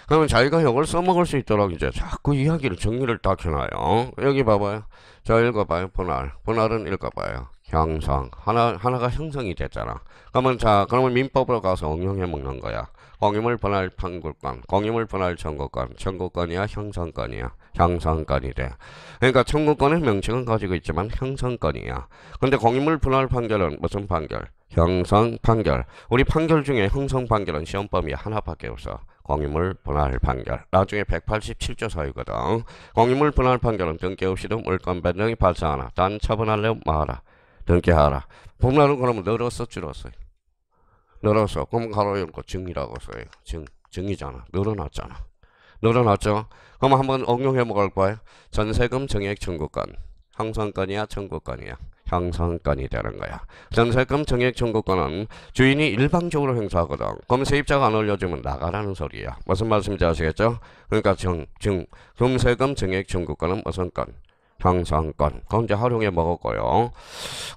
그러면 자기가 이걸 써먹을 수 있도록 이제 자꾸 이야기를 정리를 딱 해놔요. 여기 봐봐요. 자, 읽어봐요. 분할. 분할은 읽어봐요. 형성. 하나가 형성이 됐잖아. 그러면 민법으로 가서 응용해 먹는 거야. 공유물 분할 판굴권, 공유물 분할 청구권, 청구권이야, 형성권이야. 형성권이 돼. 그러니까 청구권의 명칭은 가지고 있지만 형성권이야. 근데 공유물 분할 판결은 무슨 판결? 형성 판결. 우리 판결 중에 형성 판결은 시험 범위 하나밖에 없어. 공유물 분할 판결. 나중에 187조 사유거든. 공유물 분할 판결은 등기 없이도 물권 변동이 발생하나 단 처분하려면 뭐하라? 등기하라. 분할은 그러면 늘었어, 줄었어? 늘었어. 그럼 가로 열고 증이라고 써요. 증이잖아. 늘어났잖아. 늘어났죠? 그럼 한번 응용해 먹을 거예요. 전세금 증액 청구권. 형성권이야, 청구권이야? 형성권이 되는 거야. 전세금 증액 청구권은 주인이 일방적으로 행사하거든. 그럼 세입자가 안 올려주면 나가라는 소리야. 무슨 말씀인지 아시겠죠? 그러니까 금세금 증액 청구권은 무슨 건? 형성권. 그건 이제 활용해 먹었고요.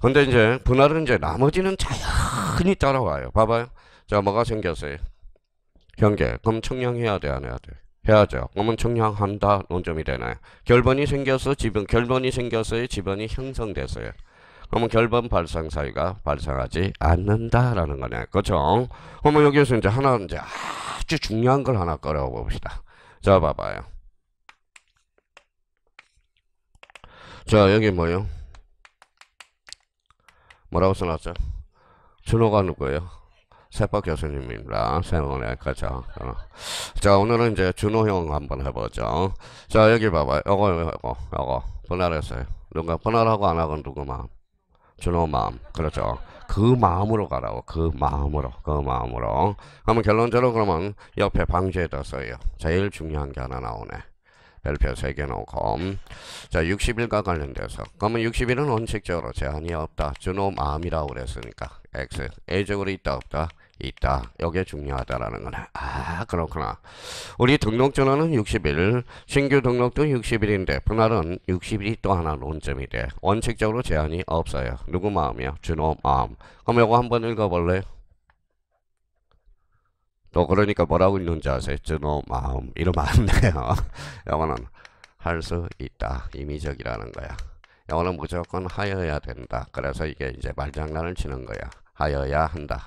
근데 이제 분할은 이제 나머지는 자연히 따라와요. 봐봐요. 자, 뭐가 생겼어요? 경계. 그럼 청량해야 돼, 안 해야 돼? 해야죠. 그러면 청량한다 논점이 되나요? 결번이 생겼어요, 지번이 형성됐어요. 그러면 결번 발생 사유가 발생하지 않는다라는 거네. 그렇죠? 그러면 여기서 이제 하나 이제 아주 중요한 걸 하나 꺼내 봅시다. 자, 봐봐요. 자, 여기 뭐요? 뭐라고 써놨죠? 준호가 누구예요? 세법 교수님입니다. 세원에 가자. 자, 오늘은 이제 준호 형 한번 해보죠. 자, 여기 봐봐요. 요거 분할했어요. 누가 분할하고 안 하고 누구 마음? 준호 마음. 그렇죠. 그 마음으로 가라고. 그 마음으로. 그러면 결론적으로 그러면 옆에 방지에다 써요. 제일 중요한 게 하나 나오네. 별표 3개 놓고. 자, 60일과 관련돼서. 그러면 60일은 원칙적으로 제한이 없다. 준호 마음이라고 그랬으니까. X. A적으로 있다, 없다? 있다. 이게 중요하다라는 거네. 아, 그렇구나. 우리 등록 전화는 60일, 신규 등록도 60일인데 분할은 60일이 또 하나 논점이 돼. 원칙적으로 제한이 없어요. 누구 마음이야? 준호 마음. 그럼 이거 한번 읽어볼래요? 또 그러니까 뭐라고 있는지 아세요? 준호 마음. 이러면 안 돼요. 이거는 할 수 있다. 임의적이라는 거야. 이거는 무조건 하여야 된다. 그래서 이게 이제 말장난을 치는 거야. 하여야 한다.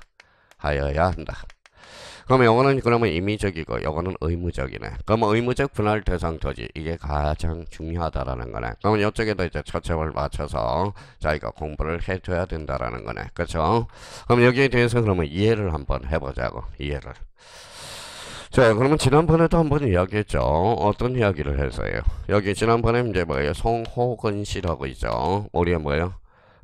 그러면 요거는 그러면 임의적이고 요거는 의무적이네. 그러면 의무적 분할 대상 토지 이게 가장 중요하다라는 거네. 그러면 이쪽에도 이제 초점을 맞춰서 자기가 공부를 해줘야 된다라는 거네. 그렇죠? 그럼 여기에 대해서 그러면 이해를 한번 해보자고. 이해를. 자, 그러면 지난번에도 한번 이야기했죠. 어떤 이야기를 했어요? 여기 지난번에 이제 뭐예요? 송호근 씨라고 있죠. 우리가 뭐예요?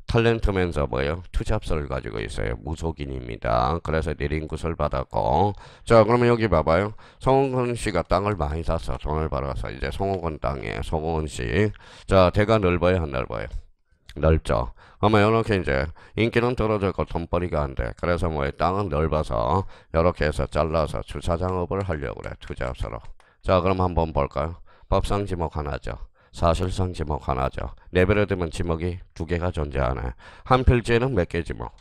탤런트면서 뭐예요? 투잡서를 가지고 있어요. 무속인입니다. 그래서 내린굿을 받았고. 자, 그러면 여기 봐봐요. 송호근 씨가 땅을 많이 샀어. 돈을 벌어서 이제 송호근 땅에 송호근 씨. 자, 대가 넓어요, 안 넓어요? 넓죠. 그러면 이렇게 이제 인기는 떨어졌고 돈벌이가 안 돼. 그래서 뭐 땅은 넓어서 이렇게 해서 잘라서 주차장업을 하려고 그래. 투잡서로. 자, 그럼 한번 볼까요? 법상 지목 하나죠. 사실상 지목 하나죠. 레벨에 되면 지목이 2개가 존재하네. 한 필지에는 몇 개 지목?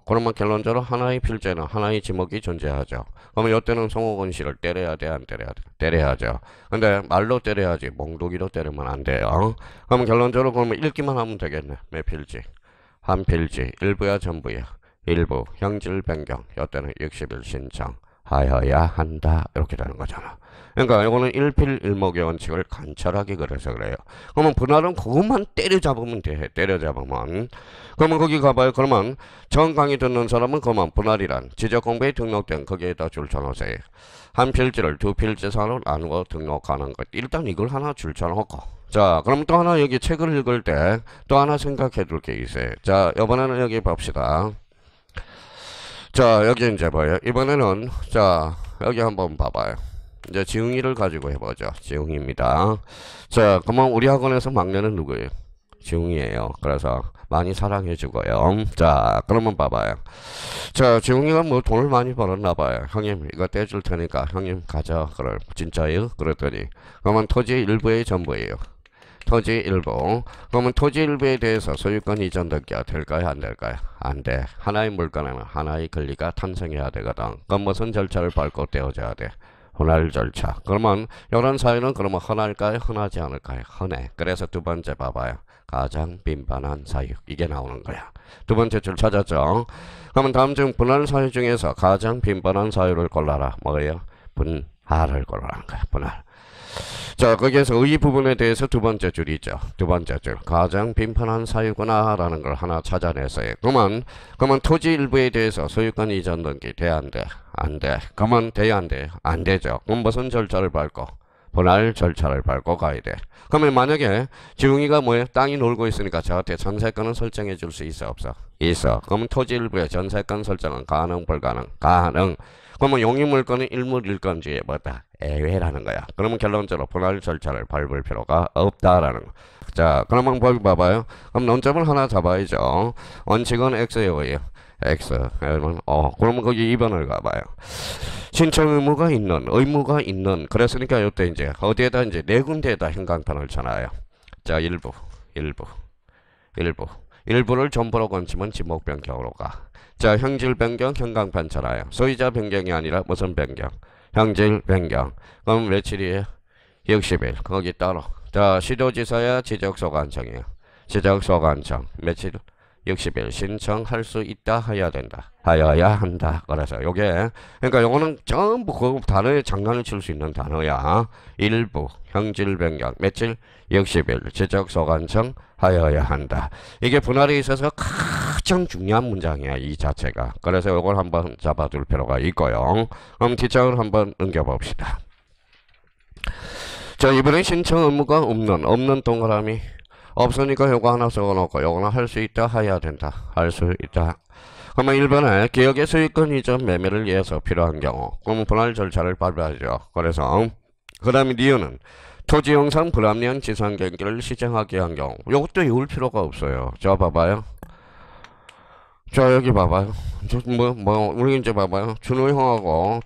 그러면 결론적으로 하나의 필지에는 하나의 지목이 존재하죠. 그러면 이때는 송호근 씨를 때려야 돼, 안 때려야 돼? 때려야죠. 근데 말로 때려야지 몽둥이로 때리면 안 돼요. 그러면 결론적으로 그러면 읽기만 하면 되겠네. 몇 필지? 한 필지. 일부야, 전부야? 일부. 형질 변경. 이때는 60일 신청. 하여야 한다. 이렇게 되는 거잖아. 그러니까 이거는 일필일목의 원칙을 관철하게 그래서 그래요. 그러면 분할은 그것만 때려잡으면 돼. 때려잡으면. 그러면 거기 가봐요. 그러면 전 강의 듣는 사람은 그만 분할이란 지적공부에 등록된 거기에다 줄쳐놓으세요. 한 필지를 두 필지상으로 나누어 등록하는 것. 일단 이걸 하나 줄쳐놓고. 자, 그럼 또 하나 여기 책을 읽을 때 또 하나 생각해 둘 게 있어요. 자, 이번에는 여기 봅시다. 자, 여기 이제 뭐예요? 이번에는 자, 여기 한번 봐봐요. 이제 지웅이를 가지고 해보죠. 지웅입니다. 자, 그러면 우리 학원에서 막내는 누구예요? 지웅이에요. 그래서 많이 사랑해주고요. 자, 그러면 봐봐요. 자, 지웅이가 뭐 돈을 많이 벌었나봐요. 형님, 이거 떼줄 테니까 형님 가져. 그래, 진짜요? 그랬더니 그러면 토지 일부의 전부예요. 토지 일부. 그러면 토지 일부에 대해서 소유권 이전 등기가 될까요? 안 될까요? 안 돼. 하나의 물건에는 하나의 권리가 탄생해야 되거든. 그럼 무슨 절차를 밟고 떼어져야 돼? 분할 절차. 그러면 이런 사유는 그러면 흔할까요? 흔하지 않을까요? 흔해. 그래서 두 번째 봐봐요. 가장 빈번한 사유. 이게 나오는 거야. 두 번째 줄 찾았죠? 그러면 다음 중 분할 사유 중에서 가장 빈번한 사유를 골라라. 뭐예요? 분할을 골라라는 거야. 분할. 자, 거기에서 의 부분에 대해서 두 번째 줄이죠. 두 번째 줄. 가장 빈번한 사유구나 라는 걸 하나 찾아냈어요. 그러면 토지 일부에 대해서 소유권 이전 등기 돼, 안 돼? 안 돼. 그러면 돼야 안 돼? 안 되죠. 그럼 무슨 절차를 밟고? 분할 절차를 밟고 가야 돼. 그러면 만약에 지웅이가 뭐예요? 땅이 놀고 있으니까 저한테 전세권은 설정해 줄 수 있어, 없어? 있어. 그러면 토지 일부에 전세권 설정은 가능, 불가능? 가능. 그러면 용의물권은 일물일권주의에 뭐다? 애외라는 거야. 그러면 결론적으로 분할 절차를 밟을 필요가 없다라는 거. 자, 그러면 거기 봐봐요. 그럼 논점을 하나 잡아야죠. 원칙은 X예요. X. 그러면 거기 2번을 가봐요. 신청 의무가 있는. 그랬으니까 이때 이제 어디에다 이제 네 군데에다 형광펜을 쳐놔요. 자, 일부를 전부로 건치면 지목 변경으로 가. 자, 형질 변경, 형광펜 쳐놔요. 소유자 변경이 아니라 무슨 변경? 형질 변경. 그럼 며칠이에요? 60일. 거기 따로. 자, 시도지사야 지적소관청이에요. 지적소관청. 며칠? 60일. 신청할 수 있다 해야 된다. 하여야 한다. 그래서 요게 그러니까 요거는 전부 그 단어에 장난을 칠 수 있는 단어야. 일부 형질 변경. 며칠? 60일. 지적소관청 하여야 한다. 이게 분할에 있어서 가장 중요한 문장이야, 이 자체가. 그래서 요걸 한번 잡아둘 필요가 있고요. 그럼 뒷장을 한번 넘겨봅시다. 자, 이번에 신청 의무가 없는 동그라미. 없으니까 요거 하나 적어놓고 요거는 할 수 있다 해야 된다. 할 수 있다. 그러면 1번에 기업의 소유권 이전 매매를 위해서 필요한 경우 그러면 분할 절차를 밟아야죠. 그래서 그 다음에 이유는 토지 영상 불합리한 지상 경기를 시정하게 한 경우 요것도 외울 필요가 없어요. 자, 봐봐요. 자, 여기 봐봐요. 우리 이제 봐봐요. 준호 형하고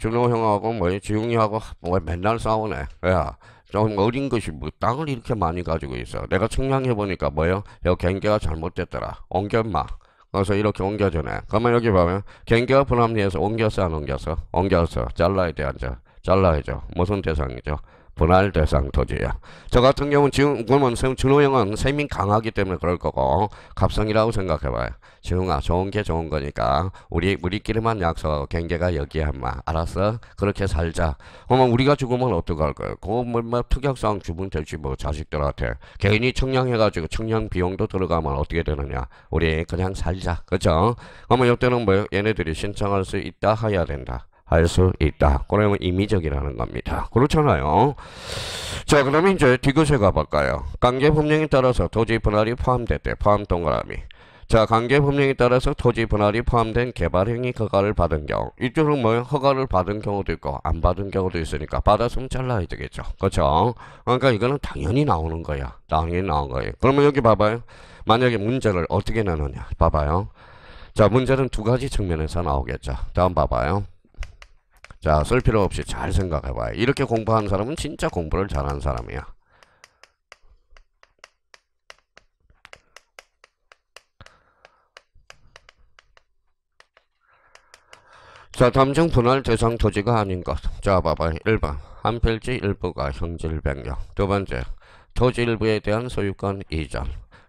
지웅이하고 맨날 싸우네. 야, 좀 어린 것이 뭐 땅을 이렇게 많이 가지고 있어. 내가 측량해보니까 여기 경계가 잘못됐더라. 옮겨마. 그래서 이렇게 옮겨주네. 그러면 여기 보면 경계가 불합리해서 옮겼어, 안 옮겼어? 옮겼어. 잘라야 돼, 안 잘라야죠. 무슨 대상이죠? 분할 대상 토지야. 저 같은 경우는 지금 그러면 준호 형은 세민 강하기 때문에 그럴 거고 갑성이라고 생각해봐요. 지웅아, 좋은 게 좋은 거니까 우리끼리만 약속하고 경계가 여기야 인마. 알았어? 그렇게 살자. 그러면 우리가 죽으면 어떡할 거야? 그거 특약사항 주면 되지 뭐 자식들한테. 개인이 청량해가지고 청량 비용도 들어가면 어떻게 되느냐? 우리 그냥 살자. 그죠? 그러면 이때는 얘네들이 신청할 수 있다 해야 된다. 할 수 있다. 그러면 임의적이라는 겁니다. 그렇잖아요. 자, 그러면 이제 디귿에 가볼까요? 관계법령에 따라서 토지 분할이 포함됐대. 포함 동그라미. 자, 관계법령에 따라서 토지 분할이 포함된 개발행위 허가를 받은 경우. 이쪽은 허가를 받은 경우도 있고 안 받은 경우도 있으니까 받았으면 잘라야 되겠죠. 그렇죠? 그러니까 이거는 당연히 나오는 거야. 당연히 나온 거예요. 그러면 여기 봐봐요. 만약에 문제를 어떻게 나누냐. 봐봐요. 자, 문제는 두 가지 측면에서 나오겠죠. 다음 봐봐요. 자, 쓸 필요 없이 잘 생각해봐요. 이렇게 공부하는 사람은 진짜 공부를 잘하는 사람이야. 자, 다음 중 분할 대상 토지가 아닌 것. 자, 봐봐요. 1번 한 필지 일부가 형질 변경. 두 번째 토지 일부에 대한 소유권 이전.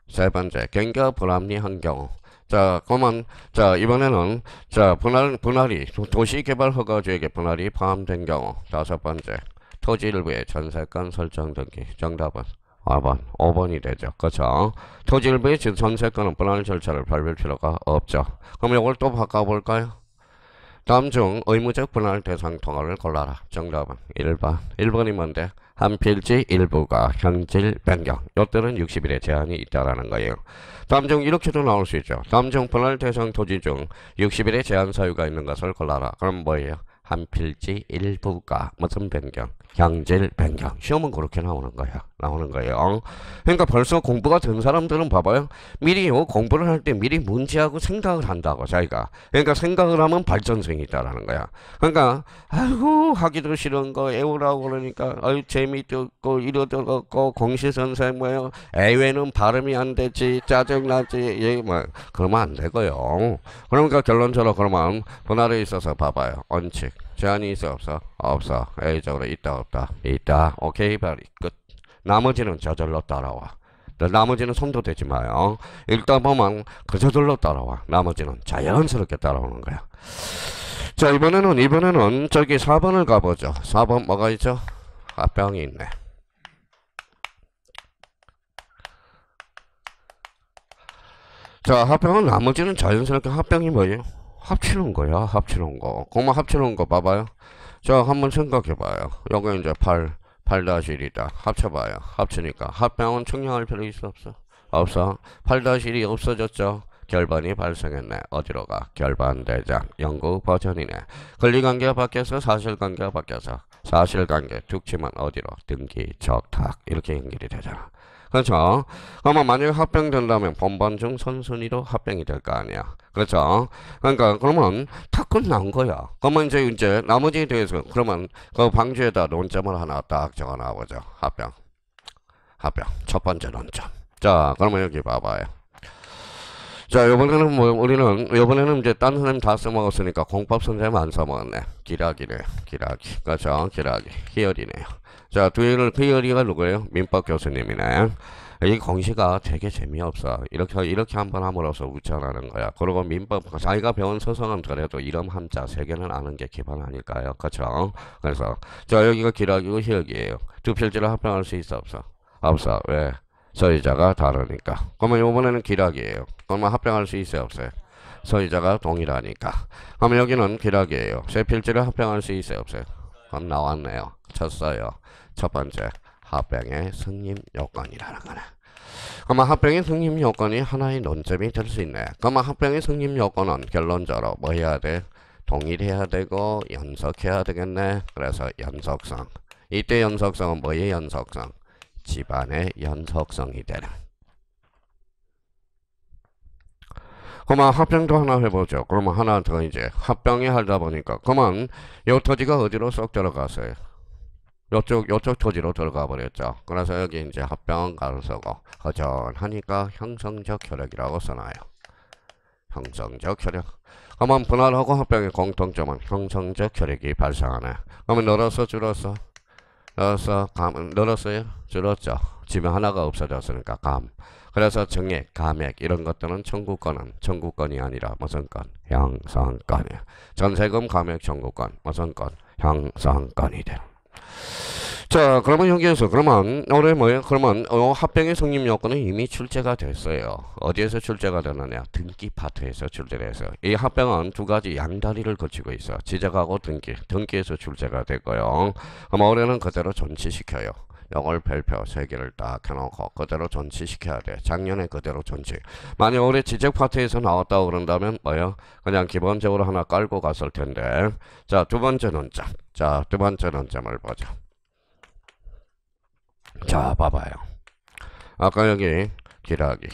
세 번째 경계가 불합리한 경우. 자, 그러면 자, 이번에는 자, 분할이 도시개발허가주에게 분할이 포함된 경우. 다섯 번째 토지 일부의 전세권 설정 등기. 정답은 5번이 되죠. 그렇죠? 토지 일부의 전세권은 분할 절차를 밟을 필요가 없죠. 그럼 이걸 또 바꿔볼까요? 다음 중 의무적 분할 대상 통화를 골라라. 정답은 1번. 1번이 뭔데? 한 필지 일부가 형질 변경. 요때는 60일의 제한이 있다라는 거예요. 다음 중 이렇게도 나올 수 있죠. 다음 중 분할 대상 토지 중 60일의 제한 사유가 있는 것을 골라라. 그럼 뭐예요? 한 필지 일부가 무슨 변경? 형질 변경. 시험은 그렇게 나오는 거예요. 그러니까 벌써 공부가 된 사람들은 봐봐요. 미리 공부를 할 때 미리 문제하고 생각을 한다고 자기가. 그러니까 생각을 하면 발전성이 있다라는 거야. 그러니까 아이고 하기도 싫은 거 애우라고 그러니까 아유 재미도 없고 이러도 없고 공시선생 애외는 발음이 안 되지 짜증나지 그러면 안 되고요. 그러니까 결론적으로 그러면 분할에 있어서 봐봐요. 원칙 제한이 있어 없어? 없어. A적으로 있다 없다? 있다. 오케이 바리 끝. 나머지는 저절로 따라와. 나머지는 손도 대지 마요. 읽다 보면 그 저절로 따라와. 나머지는 자연스럽게 따라오는 거야. 자 이번에는 저기 4번을 가보죠. 4번 뭐가 있죠? 합병이 있네. 자 합병은 나머지는 자연스럽게 합병이 뭐예요? 합치는 거야. 합치는 거. 그만 합치는 거 봐봐요. 자 한번 생각해봐요. 여기 이제 8-1이다. 합쳐봐요. 합치니까 합병은 측량할 필요 있어 없어? 없어. 8-1이 없어졌죠. 결반이 발생했네. 어디로 가? 결반대장. 연구 버전이네. 권리관계가 바뀌어서 사실관계가 바뀌어서 사실관계 툭 치면 어디로? 등기, 적탁 이렇게 연결이 되잖아. 그렇죠? 그러면 만약에 합병된다면 본반 중 선순위로 합병이 될 거 아니야. 그렇죠? 그러니까 그러면 다 끝난 거야. 그러면 이제 나머지에 대해서 그러면 그 방주에다 논점을 하나 딱 적어 놔보죠. 합병. 첫 번째 논점. 자, 그러면 여기 봐봐요. 자, 이번에는 이제 딴 선생님 다 써먹었으니까 공법 선생님 안 써먹었네. 기라기네. 그렇죠? 기라기. 희열이네요. 자, 희열이가 누구예요? 민법 교수님이네. 이 공시가 되게 재미없어. 이렇게 한번 함으로써 우천하는 거야. 그리고 민법, 자기가 배운 서성은 그래도 이름 한자 세 개는 아는 게 기본 아닐까요? 그렇죠? 그래서, 자, 여기가 기라기고 희열이에요. 두 필지를 합병할 수 있어, 없어? 없어. 왜? 서의자가 다르니까. 그러면 이번에는 기락이에요. 그러면 합병할 수 있어요, 없어요? 서의자가 동일하니까. 그러면 여기는 기락이에요. 세 필지를 합병할 수 있어요, 없어요? 그럼 나왔네요. 쳤어요. 첫 번째, 합병의 승인 요건이라는 거네. 그러면 합병의 승인 요건이 하나의 논점이 될 수 있네. 그러면 합병의 승인 요건은 결론적으로 뭐 해야 돼? 동일해야 되고 연속해야 되겠네. 그래서 연속성. 이때 연속성은 뭐의 연속성? 집안의 연속성이 되는. 그러면 합병도 하나 해보죠. 그러면 하나 더 이제 합병이 하다 보니까 그러면 요 토지가 어디로 쏙 들어갔어요? 요쪽 토지로 들어가 버렸죠. 그래서 여기 이제 합병 가로 쓰고 허전하니까 형성적 혈액이라고 써놔요. 형성적 혈액. 그러면 분할하고 합병의 공통점은 형성적 혈액이 발생하네. 그러면 늘었어 줄었어? 늘었어요? 줄었죠. 집에 하나가 없어졌으니까 감. 그래서 정액, 감액 이런 것들은 청구권이 아니라 무슨 건? 형성권이야. 전세금, 감액, 청구권 무슨 건? 형성권이 돼. 자, 그러면 여기에서 그러면 올해 뭐예요? 그러면 합병의 성립 요건은 이미 출제가 됐어요. 어디에서 출제가 되느냐? 등기 파트에서 출제돼서 이 합병은 두 가지 양다리를 거치고 있어. 지적하고 등기에서 출제가 되고요. 그럼 올해는 그대로 전치시켜요. 영월 별표 세 개를 딱 해놓고 그대로 전치시켜야 돼. 작년에 그대로 전치. 만약 올해 지적 파트에서 나왔다고 그런다면 뭐예요? 그냥 기본적으로 하나 깔고 갔을 텐데. 자, 두 번째 논점. 자, 두 번째 논점을 보자. 자, 봐봐요. 아까 여기 기라기.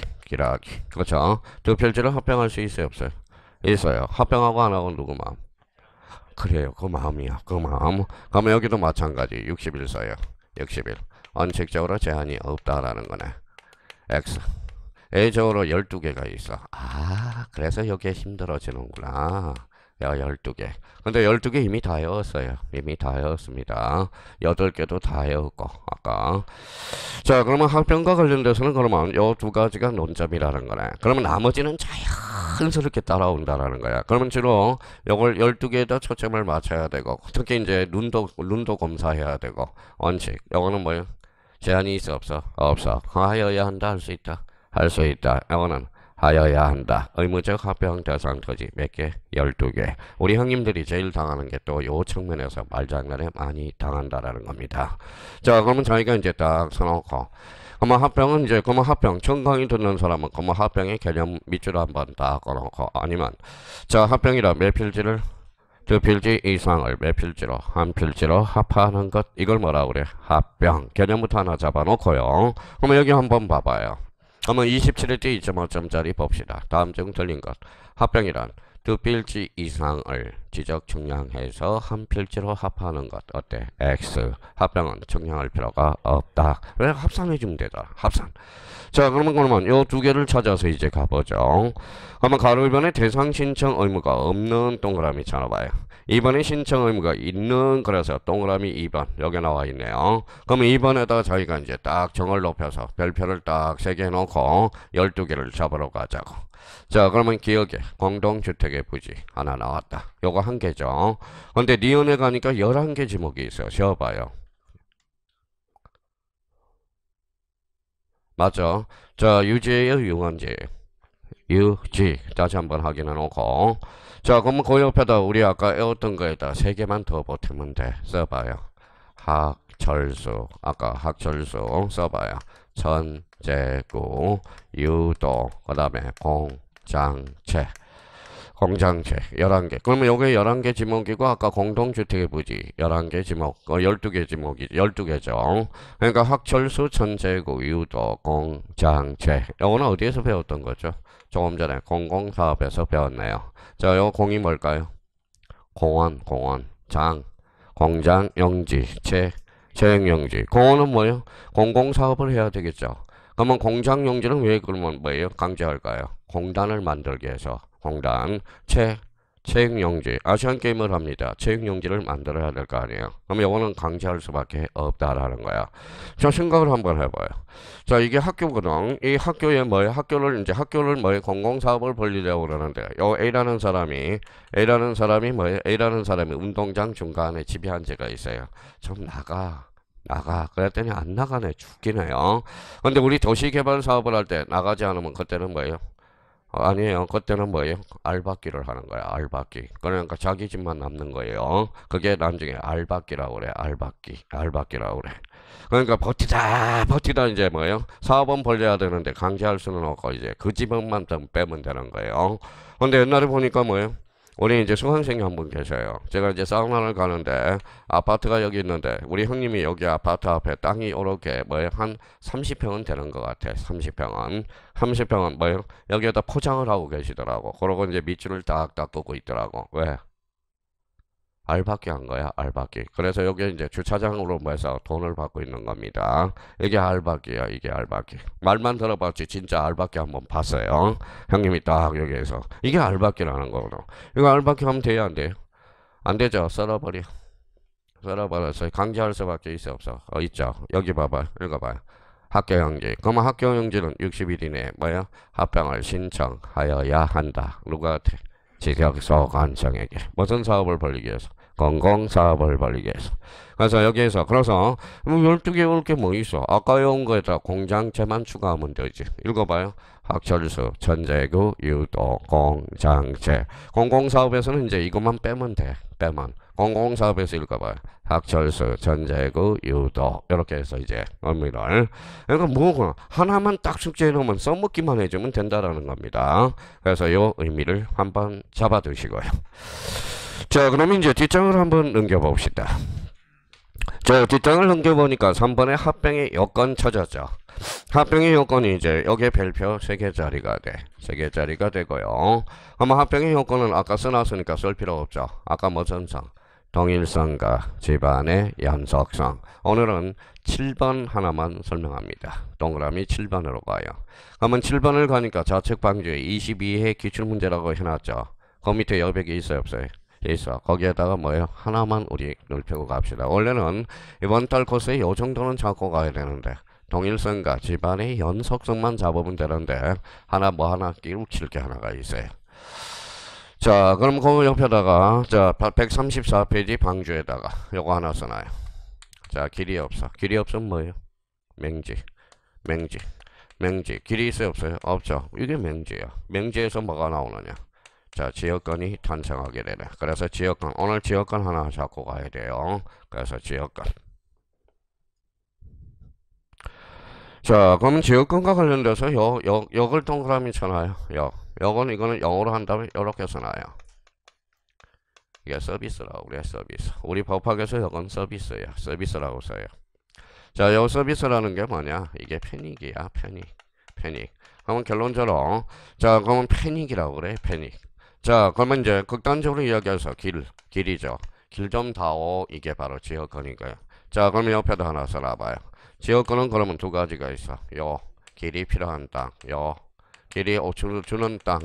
그렇죠? 두 필지를 합병할 수 있어요, 없어요? 있어요. 합병하고 안 하고 누구 마음? 그래요. 그 마음이야. 그 마음. 그러면 여기도 마찬가지. 60일 써요. 60일. 원칙적으로 제한이 없다라는 거네. X. A적으로 12개가 있어. 아, 그래서 여기에 힘들어지는구나. 야, 12개. 근데 12개 이미 다 외웠어요. 이미 다 외웠습니다. 8개도 다 외웠고, 아까. 자, 그러면 합병과 관련돼서는 그러면 요 두 가지가 논점이라는 거네. 그러면 나머지는 자연스럽게 따라온다라는 거야. 그러면 주로 요걸 12개에다 초점을 맞춰야 되고, 특히 이제 눈도 검사해야 되고, 원칙. 요거는 뭐예요? 제한이 있어, 없어? 없어. 하여야 한다, 할 수 있다? 할 수 있다. 요거는 하여야 한다. 의무적 합병 대상 토지 몇 개? 12개. 우리 형님들이 제일 당하는 게 또 요 측면에서 말장난에 많이 당한다라는 겁니다. 자, 그러면 저희가 이제 딱 써놓고 그러면 합병은 이제 그러면 합병 처음 강의 듣는 사람은 그러면 합병의 개념 밑줄 한번 딱 꺼놓고 아니면 자 합병이라 몇 필지를 두 필지 이상을 몇 필지로 한 필지로 합하는 것 이걸 뭐라 그래? 합병 개념부터 하나 잡아놓고요. 그러면 여기 한번 봐봐요. 그러면 27일 때 2.5점짜리 봅시다. 다음 중 틀린 것. 합병이란 두 필지 이상을 지적 측량해서 한 필지로 합하는 것 어때? X 합병은 측량할 필요가 없다. 왜 합산해주면 되잖아. 합산. 자, 그러면 요 두 개를 찾아서 이제 가보죠. 그러면 가로 1번에 대상 신청 의무가 없는 동그라미 찾아봐요. 2번에 신청 의무가 있는, 그래서 동그라미 2번 여기 나와 있네요. 그러면 2번에다가 저희가 이제 딱 정을 높여서 별표를 딱 3개 놓고 12개를 잡으러 가자고. 자, 그러면 기억에 공동주택의 부지 하나 나왔다. 요거 한 개죠. 근데 니은에 가니까 11개 지목이 있어요. 쉬어봐요. 맞죠? 자, 유지예요, 유언지? 유지. 다시 한번 확인해 놓고. 자, 그러면 그 옆에다 우리 아까 외웠던 거에다 3개만 더 보태면 돼. 써봐요. 학철수. 아까 학철수 써봐요. 전재구, 유도, 그 다음에 공장체. 공장체 11개. 그러면 요게 11개 지목이고 아까 공동주택의 부지 11개 지목, 12개 지목이 12개죠. 그러니까 학철수, 천재구, 유도, 공장체. 요거는 어디에서 배웠던 거죠? 조금 전에 공공사업에서 배웠네요. 자, 요 공이 뭘까요? 공원, 장, 공장, 용지, 체행용지. 공원은 뭐예요? 공공사업을 해야 되겠죠. 그러면 공장 용지는 왜 그러면 뭐예요? 강제할까요? 공단을 만들기 위해서. 공단, 체육용지. 아시안게임을 합니다. 체육용지를 만들어야 될 거 아니에요. 그럼 이거는 강제할 수밖에 없다라는 거야. 자, 생각을 한번 해봐요. 자, 이게 학교거든. 이 학교에 뭐예요? 학교를 뭐예요? 공공사업을 벌리려고 그러는데, 요 A라는 사람이 뭐예요? A라는 사람이 운동장 중간에 집이 한 채가 있어요. 좀 나가. 그랬더니 안 나가네. 죽기네요. 근데 우리 도시개발 사업을 할 때 나가지 않으면 그때는 뭐예요? 아니에요. 그때는 뭐예요? 알박기를 하는 거야. 알박기. 그러니까 자기 집만 남는 거예요. 그게 나중에 알박기라고 그래. 알박기라고 그래. 그러니까 버티다 이제 뭐예요? 사업은 벌려야 되는데 강제할 수는 없고 이제 그 집만 좀 빼면 되는 거예요. 근데 옛날에 보니까 뭐예요? 우리 이제 수강생이 한 분 계셔요. 제가 이제 사우나를 가는데 아파트가 여기 있는데 우리 형님이 여기 아파트 앞에 땅이 이렇게 뭐예요? 한 30평은 되는 것 같아. 30평은 뭐예요? 여기에다 포장을 하고 계시더라고. 그러고 이제 밑줄을 딱딱 끄고 있더라고. 왜? 알박기 한 거야, 알박기. 그래서 여기 이제 주차장으로 해서 돈을 받고 있는 겁니다. 이게 알박기야, 이게 알박기. 말만 들어봤지, 진짜 알박기 한번 봤어요. 형님이 딱 여기에서. 이게 알박기라는 거거든. 이거 알박기 하면 돼요, 안 돼요? 안 되죠, 썰어버려서 강제할 수밖에 없어. 있죠. 여기 봐봐, 읽어봐요. 학교용지. 그러면 학교용지는 60일 이내에 뭐야? 합병을 신청하여야 한다. 누구한테? 지적소관청에게. 무슨 사업을 벌리기 위해서? 공공사업을 벌리기 위해서. 그래서 여기에서 그래서 12개 올 게 뭐 있어? 아까 외운 거에다 공장체만 추가하면 되지. 읽어봐요. 학철수, 천재구, 유도, 공장체. 공공사업에서는 이제 이것만 빼면 돼. 공공사업에서 읽어봐요. 학철수, 천재구, 유도. 이렇게 해서 이제 의미를. 그러니까 뭐구나. 하나만 딱 숙제해 놓으면 써먹기만 해주면 된다라는 겁니다. 그래서 이 의미를 한번 잡아두시고요. 자, 그럼 이제 뒷장을 한번 넘겨봅시다. 자, 뒷장을 넘겨보니까 3번에 합병의 요건 찾았죠. 합병의 요건이 이제 여기에 별표 3개짜리가 돼. 3개짜리가 되고요. 그러면 합병의 요건은 아까 써놨으니까 쓸 필요 없죠. 아까 무슨 성? 동일성과 집안의 연속성. 오늘은 7번 하나만 설명합니다. 동그라미 7번으로 가요. 그러면 7번을 가니까 좌측 방지에 22회 기출문제라고 해놨죠. 그 밑에 여백이 있어요, 없어요? 있어. 거기에다가 뭐예요? 하나만 우리 넓히고 갑시다. 원래는 이번 달 코스에 요 정도는 잡고 가야 되는데 동일성과 집안의 연속성만 잡으면 되는데 하나 끼우 칠 게 하나가 있어요. 자, 그럼 그 옆에다가 자 134페이지 방주에다가 요거 하나 써놔요. 자, 길이 없어. 길이 없으면 뭐예요? 맹지. 길이 있어요, 없어요? 없죠. 이게 맹지야. 맹지에서 뭐가 나오느냐? 자, 지역권이 탄생하게 되네. 그래서 지역권, 오늘 지역권 하나 잡고 가야 돼요. 그래서 지역권. 자, 그러면 지역권과 관련돼서 역을 동그라미 쳐놔요. 이거는 영어로 한다면 이렇게 써놔요. 이게 서비스라고 그래, 서비스. 우리 법학에서 이건 서비스야. 서비스라고 써요. 자, 요 서비스라는 게 뭐냐? 이게 패닉이야, 패닉. 그러면 결론적으로, 자, 그러면 패닉이라고 그래, 패닉. 자, 그러면 이제 극단적으로 이야기해서 길이죠. 길 좀 다오. 이게 바로 지역권이고요. 자, 그러면 옆에도 하나 써놔봐요. 지역권은 그러면 두 가지가 있어. 요 길이 필요한 땅, 요 길이 오출을 주는 땅,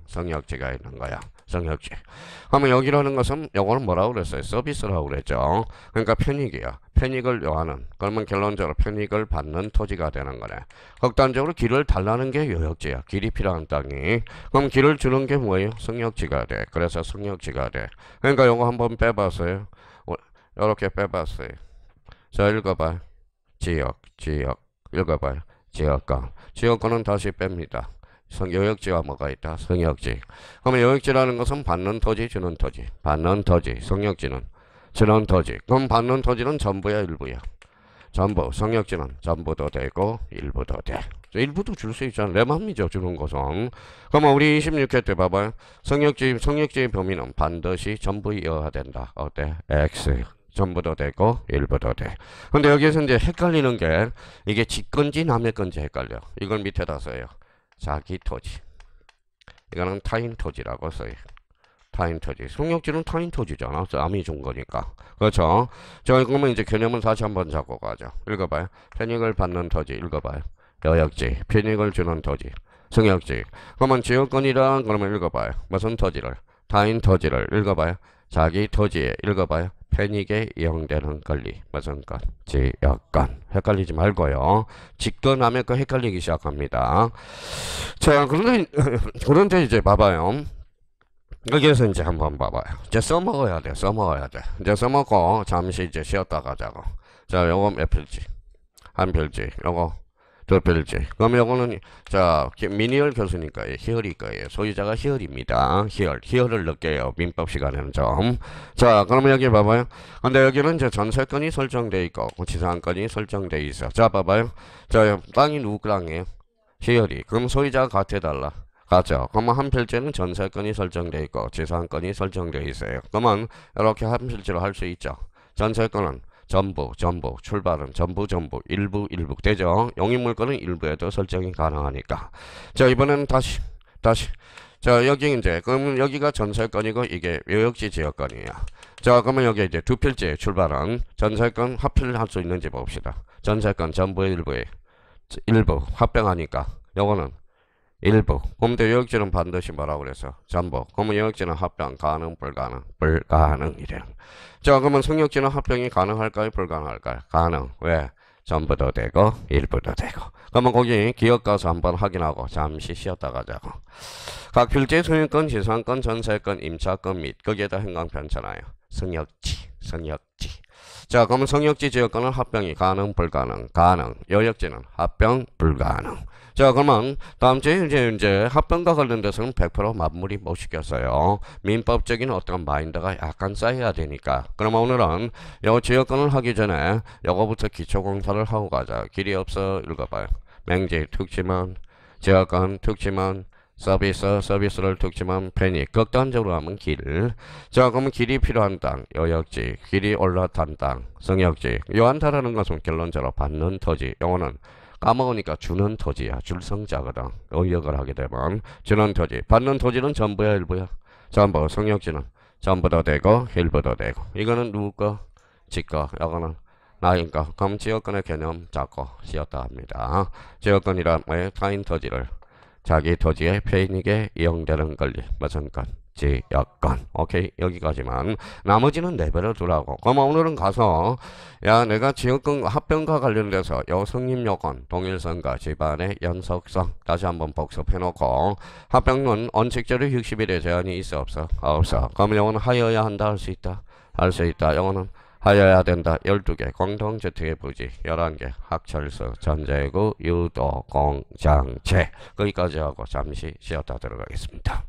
성역지가 있는 거야. 성역지. 그러면 여기라는 것은 요거는 뭐라고 그랬어요? 서비스라고 그랬죠. 그러니까 편익이야. 편익을 요하는. 그러면 결론적으로 편익을 받는 토지가 되는 거네. 극단적으로 길을 달라는 게 요역지야. 길이 필요한 땅이. 그럼 길을 주는 게 뭐예요? 성역지가 돼. 그래서 성역지가 돼. 그러니까 요거 한번 빼봤어요. 요렇게 빼봤어요. 자, 읽어봐요. 지역. 읽어봐요. 지역권. 지역권은 다시 뺍니다. 요역지와 뭐가 있다? 성역지. 그러면 요역지라는 것은 받는 토지, 주는 토지. 받는 토지, 성역지는 주는 토지. 그럼 받는 토지는 전부야, 일부야? 전부. 성역지는 전부도 되고 일부도 돼. 일부도 줄 수 있잖아. 내 맘이죠, 주는 것은. 그러면 우리 26회 때 봐봐요. 성역지의 범위는 반드시 전부이어야 된다. 어때? X. 전부도 되고 일부도 돼. 근데 여기에서 이제 헷갈리는 게 이게 지 건지 남의 건지 헷갈려. 이걸 밑에다 써요. 자기 토지. 이거는 타인 토지라고 써요. 타인 토지. 성역지는 타인 토지잖아. 남이 준 거니까. 그렇죠? 자, 그러면 이제 개념을 다시 한번 잡고 가죠. 읽어봐요. 편익을 받는 토지. 읽어봐요. 여역지. 편익을 주는 토지. 성역지. 그러면 지역권이란 그러면 읽어봐요. 무슨 토지를? 타인 토지를 읽어봐요. 자기 토지에 읽어봐요. 편익에 이용되는 권리. 무슨 건? 지역권. 헷갈리지 말고요. 직권 남의 거 헷갈리기 시작합니다. 자, 그런데 이제 봐봐요. 여기에서 이제 한번 봐봐요. 이제 써먹어야 돼. 이제 써먹고 잠시 이제 쉬었다 가자고. 자, 요거 몇 필지? 한 필지. 요거 두 필지. 그럼 요거는 자, 미니얼 교수니까 희열이 거예요. 소유자가 희열입니다. 희열을 넣게요. 민법 시간에는 좀. 자, 그러면 여기 봐봐요. 근데 여기는 이제 전세권이 설정돼 있고 지상권이 설정돼 있어. 자, 봐봐요. 자, 땅이 누구 땅이에요? 희열이. 그럼 소유자가 같아달라. 같죠. 그러면 한 필지는 전세권이 설정돼 있고 지상권이 설정돼 있어요. 그러면 이렇게 한 필지로 할 수 있죠. 전세권은 전부, 출발은 전부, 일부 되죠. 용익물권은 일부에도 설정이 가능하니까. 자, 이번에는 다시. 자, 여기 이제, 그러면 여기가 전세권이고 이게 요역지 지역권이에요. 자, 그러면 여기 이제 두 필지의 출발은 전세권 합필할 수 있는지 봅시다. 전세권 전부의 일부 합병하니까 요거는 일부. 그럼 요역지는 반드시 뭐라고 그래서 전부. 그러면 요역지는 합병 가능, 불가능이래요. 자, 그러면 성역지는 합병이 가능할까요? 불가능할까요? 가능. 왜? 전부도 되고 일부도 되고. 그러면 거기 기억 가서 한번 확인하고 잠시 쉬었다 가자고. 각 필지의 소유권, 지상권, 전세권, 임차권 및 거기에다 행강 편차나요. 성역지. 자, 그러면 성역지 지역권은 합병이 가능, 불가능. 가능. 요역지는 합병, 불가능. 자, 그러면 다음 주에 이제 합병과 관련돼서는 100% 마무리 못 시켰어요. 민법적인 어떤 마인드가 약간 쌓여야 되니까. 그러면 오늘은 요 지역권을 하기 전에 요거부터 기초공사를 하고 가자. 길이 없어 읽어봐요. 맹지 특지만, 지역권 특지만, 서비스를 특지만 편익. 극단적으로 하면 길. 자, 그러면 길이 필요한 땅, 요역지. 길이 올라탄 땅, 성역지. 요한타라는 것은 결론적으로 받는 토지. 요거는 까먹으니까 주는 토지야. 줄성자거든. 의역을 하게 되면 주는 토지. 받는 토지는 전부야, 일부야? 전부. 성역지는 전부도 되고 일부도 되고. 이거는 누구 거? 지 거. 이거는 나인 거. 그럼 지역권의 개념 잡고 쉬었다 합니다. 지역권이란 뭐예요? 타인 토지를 자기 토지의 편익에 이용되는 권리. 무슨 건? 지역권. 오케이, 여기까지만. 나머지는 내버려 두라고. 그럼 오늘은 가서 야, 내가 지역권 합병과 관련돼서 요 성립요건, 동일성과 집안의 연속성 다시 한번 복습해놓고 합병은 원칙적으로 60일의 제한이 있어 없어? 없어. 그럼 요거는 하여야 한다 할 수 있다? 할 수 있다. 요거는 하여야 된다. 12개 공동주택의 부지 11개 학철수 전재구 유도 공장체 거기까지 하고 잠시 쉬었다 들어가겠습니다.